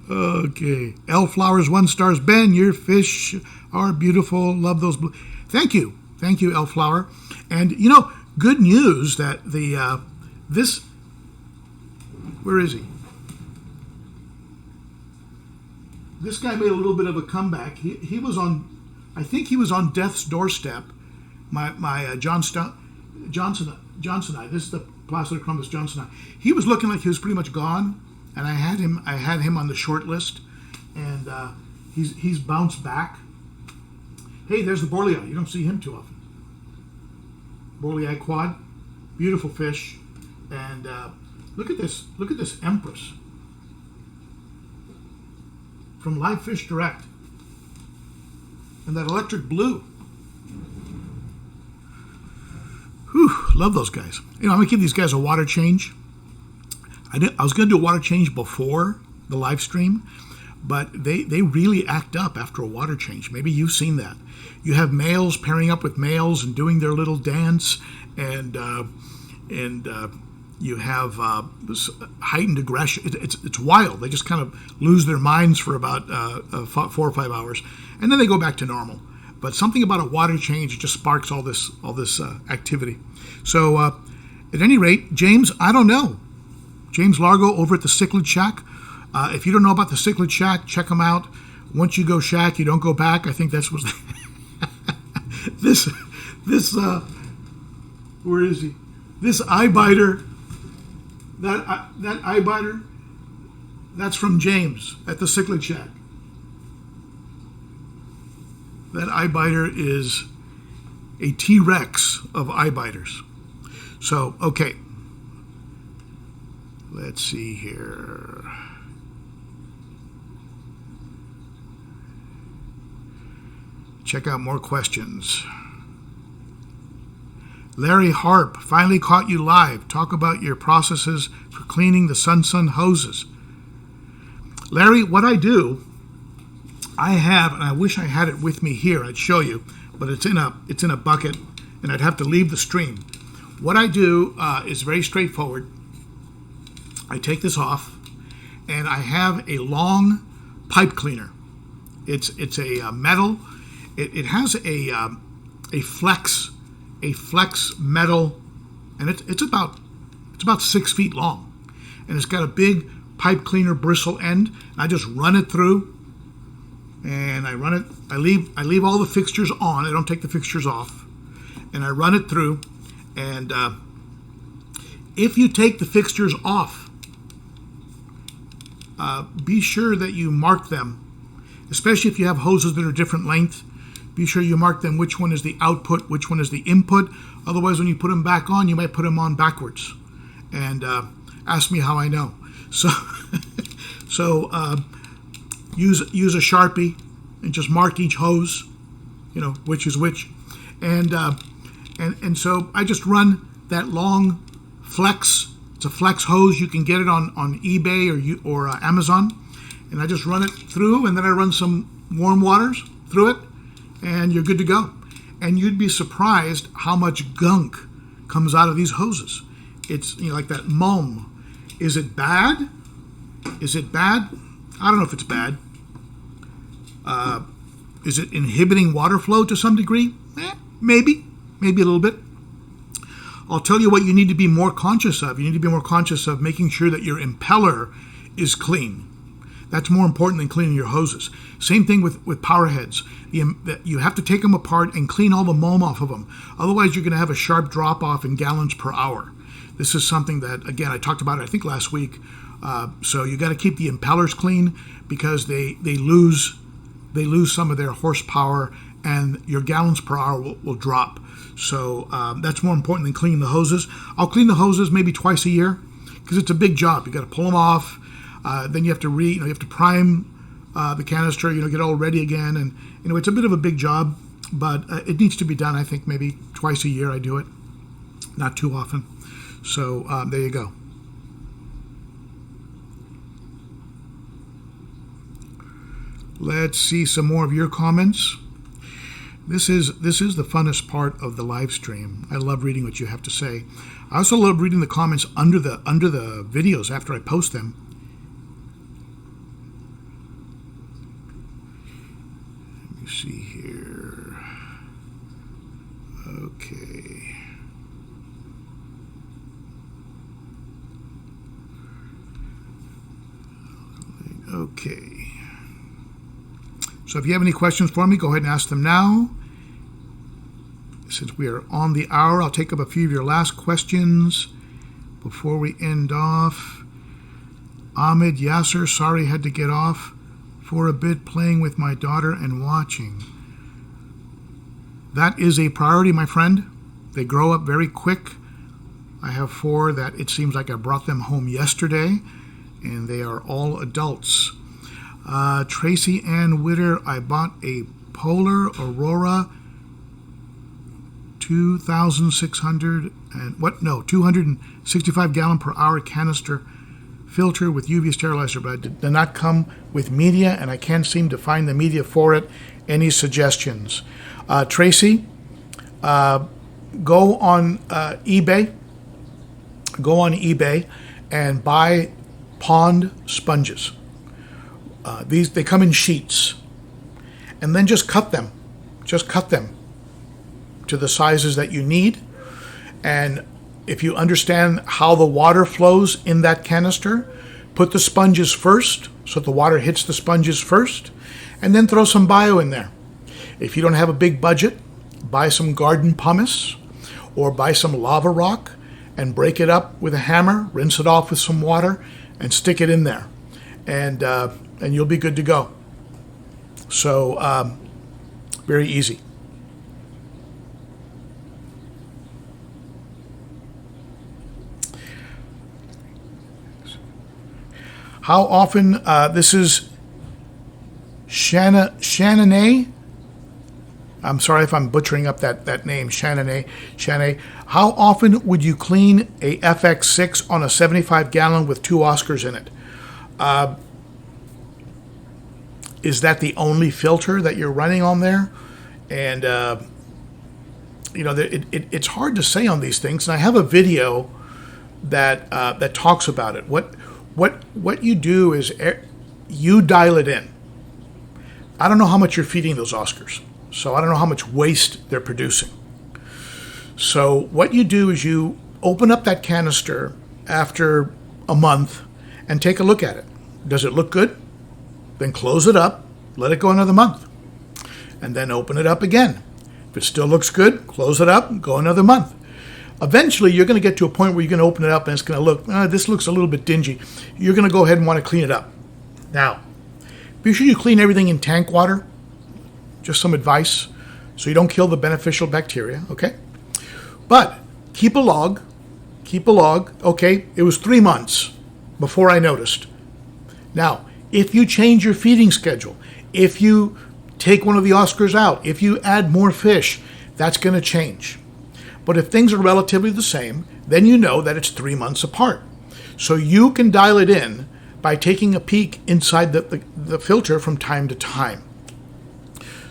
Okay. L Flowers 1 stars. Ben, your fish are beautiful. Love those blue. Thank you, L Flower. And good news that this. Where is he? This guy made a little bit of a comeback. He was on. I think he was on death's doorstep. My Johnson. This is the Placido Columbus Johnson. He was looking like he was pretty much gone. And I had him on the short list, and he's bounced back. Hey, there's the Borlei. You don't see him too often. Borlei quad, beautiful fish, and look at this Empress from Live Fish Direct, and that electric blue. Whew, love those guys. I'm gonna give these guys a water change. I was going to do a water change before the live stream, but they really act up after a water change. Maybe you've seen that. You have males pairing up with males and doing their little dance, and you have this heightened aggression. It's wild. They just kind of lose their minds for about 4 or 5 hours, and then they go back to normal. But something about a water change just sparks all this activity. So at any rate, James, I don't know. James Largo over at the Cichlids Shack. If you don't know about the Cichlids Shack, check them out. Once you go shack, you don't go back. I think that's what this where is he? This eye biter. That eye biter. That's from James at the Cichlids Shack. That eye biter is a T-Rex of eye biters. So okay. Let's see here. Check out more questions. Larry Harp, finally caught you live. Talk about your processes for cleaning the SunSun hoses. Larry, what I do, I have, and I wish I had it with me here, I'd show you, but it's in a bucket, and I'd have to leave the stream. What I do is very straightforward. I take this off, and I have a long pipe cleaner. It's a metal. It has a flex metal, and it's about 6 feet long, and it's got a big pipe cleaner bristle end. And I just run it through, and I leave all the fixtures on. I don't take the fixtures off, and I run it through. And if you take the fixtures off, be sure that you mark them, especially if you have hoses that are different length. Be sure you mark them, which one is the output, which one is the input. Otherwise, when you put them back on, you might put them on backwards. And ask me how I know. So, use a Sharpie and just mark each hose, which is which. And so I just run that long flex. It's a flex hose. You can get it on eBay or Amazon. And I just run it through, and then I run some warm waters through it, and you're good to go. And you'd be surprised how much gunk comes out of these hoses. It's like that mulm. Is it bad? Is it bad? I don't know if it's bad. Is it inhibiting water flow to some degree? Maybe a little bit. I'll tell you what you need to be more conscious of. You need to be more conscious of making sure that your impeller is clean. That's more important than cleaning your hoses. Same thing with power heads. You have to take them apart and clean all the mulm off of them. Otherwise, you're going to have a sharp drop off in gallons per hour. This is something that, again, I talked about it, I think, last week. So you got to keep the impellers clean because they lose some of their horsepower, and your gallons per hour will drop. So that's more important than cleaning the hoses. I'll clean the hoses maybe twice a year because it's a big job. You got to pull them off. Then you have to you have to prime the canister. Get it all ready again, and it's a bit of a big job, but it needs to be done. I think maybe twice a year I do it, not too often. So there you go. Let's see some more of your comments. This is the funnest part of the live stream. I love reading what you have to say. I also love reading the comments under the videos after I post them. Let me see here. Okay. Okay. So if you have any questions for me, go ahead and ask them now. Since we are on the hour, I'll take up a few of your last questions before we end off. Ahmed Yasser, sorry had to get off for a bit playing with my daughter and watching. That is a priority, my friend. They grow up very quick. I have 4 that it seems like I brought them home yesterday, and they are all adults. Tracy Ann Witter, I bought a Polar Aurora 265 gallon per hour canister filter with UV sterilizer, but it did not come with media, and I can't seem to find the media for it. Any suggestions? Tracy, go on eBay. Go on eBay and buy pond sponges. They come in sheets, and then just cut them. Just cut them to the sizes that you need. And if you understand how the water flows in that canister, put the sponges first so that the water hits the sponges first, and then throw some bio in there. If you don't have a big budget, buy some garden pumice or buy some lava rock and break it up with a hammer, rinse it off with some water, and stick it in there. And you'll be good to go. So very easy. How often, this is Shannon. I'm sorry if I'm butchering up that name, Shannon. How often would you clean a FX6 on a 75 gallon with 2 Oscars in it? Is that the only filter that you're running on there? And, it's hard to say on these things. And I have a video that talks about it. What you do is you dial it in. I don't know how much you're feeding those Oscars, so I don't know how much waste they're producing. So what you do is you open up that canister after a month and take a look at it. Does it look good? Then close it up, let it go another month, and then open it up again. If it still looks good, close it up, go another month. Eventually, you're going to get to a point where you're going to open it up and it's going to look, this looks a little bit dingy. You're going to go ahead and want to clean it up. Now, be sure you clean everything in tank water. Just some advice, so you don't kill the beneficial bacteria, okay? But keep a log. Okay, it was 3 months before I noticed. Now, if you change your feeding schedule, if you take one of the Oscars out, if you add more fish, that's going to change. But if things are relatively the same, then you know that it's 3 months apart. So you can dial it in by taking a peek inside the filter from time to time.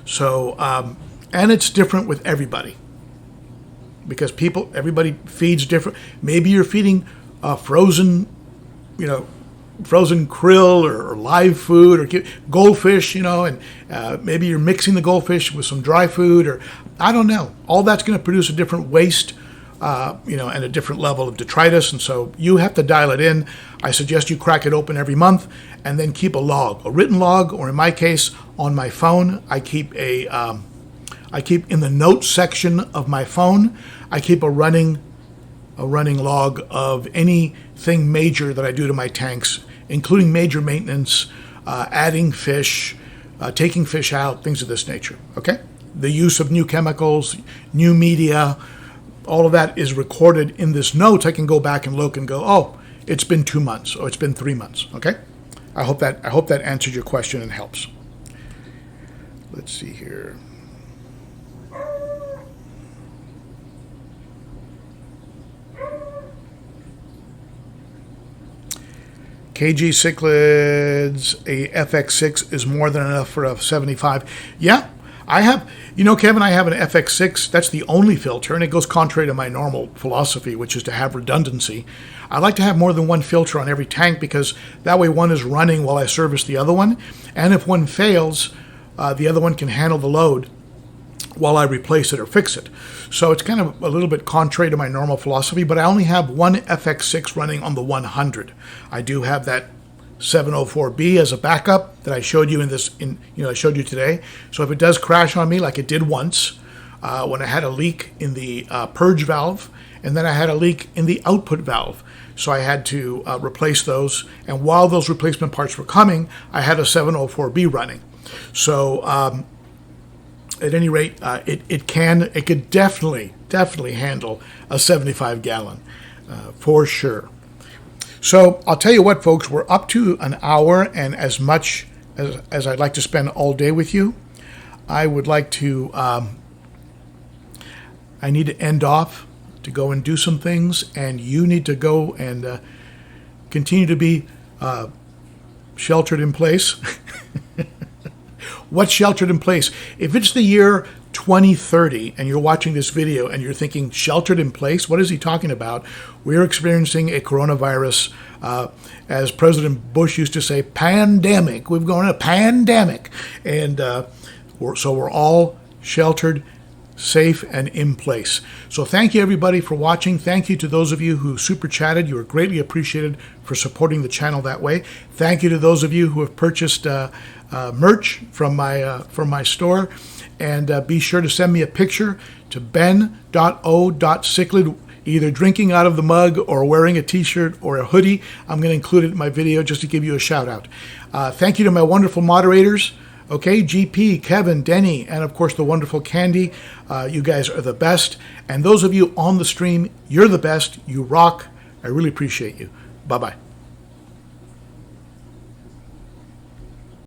So, and it's different with everybody. Because everybody feeds different. Maybe you're feeding frozen krill or live food or goldfish, and maybe you're mixing the goldfish with some dry food, or I don't know. All that's going to produce a different waste, and a different level of detritus, and so you have to dial it in. I suggest you crack it open every month and then keep a log, a written log, or in my case, on my phone, I keep in the notes section of my phone, I keep a running log of anything major that I do to my tanks, including major maintenance, adding fish, taking fish out, things of this nature, okay? The use of new chemicals, new media, all of that is recorded in this notes. I can go back and look and go, oh, it's been 2 months, or it's been 3 months, okay? I hope that answers your question and helps. Let's see here. KG Cichlids, a FX6 is more than enough for a 75. Yeah, I have, Kevin, I have an FX6. That's the only filter, and it goes contrary to my normal philosophy, which is to have redundancy. I like to have more than one filter on every tank because that way one is running while I service the other one. And if one fails, the other one can handle the load while I replace it or fix it. So it's kind of a little bit contrary to my normal philosophy, but I only have one FX6 running on the 100. I do have that 704B as a backup that I showed you I showed you today. So if it does crash on me like it did once, when I had a leak in the purge valve, and then I had a leak in the output valve. So I had to replace those. And while those replacement parts were coming, I had a 704B running. So at any rate, it could definitely handle a 75 gallon for sure. So I'll tell you what, folks, we're up to an hour, and as much as I'd like to spend all day with you, I would like to, I need to end off to go and do some things, and you need to go and continue to be sheltered in place. What's sheltered in place? If it's the year 2030 and you're watching this video and you're thinking, sheltered in place, what is he talking about? We're experiencing a coronavirus, as President Bush used to say, pandemic. We've gone a pandemic. And so we're all sheltered, safe, and in place. So thank you, everybody, for watching. Thank you to those of you who super chatted. You are greatly appreciated for supporting the channel that way. Thank you to those of you who have purchased merch from my store. And be sure to send me a picture to ben.o.cichlid, either drinking out of the mug or wearing a t-shirt or a hoodie. I'm going to include it in my video just to give you a shout out. Thank you to my wonderful moderators. Okay, GP, Kevin, Denny, and of course the wonderful Candy. You guys are the best. And those of you on the stream, you're the best. You rock. I really appreciate you. Bye-bye.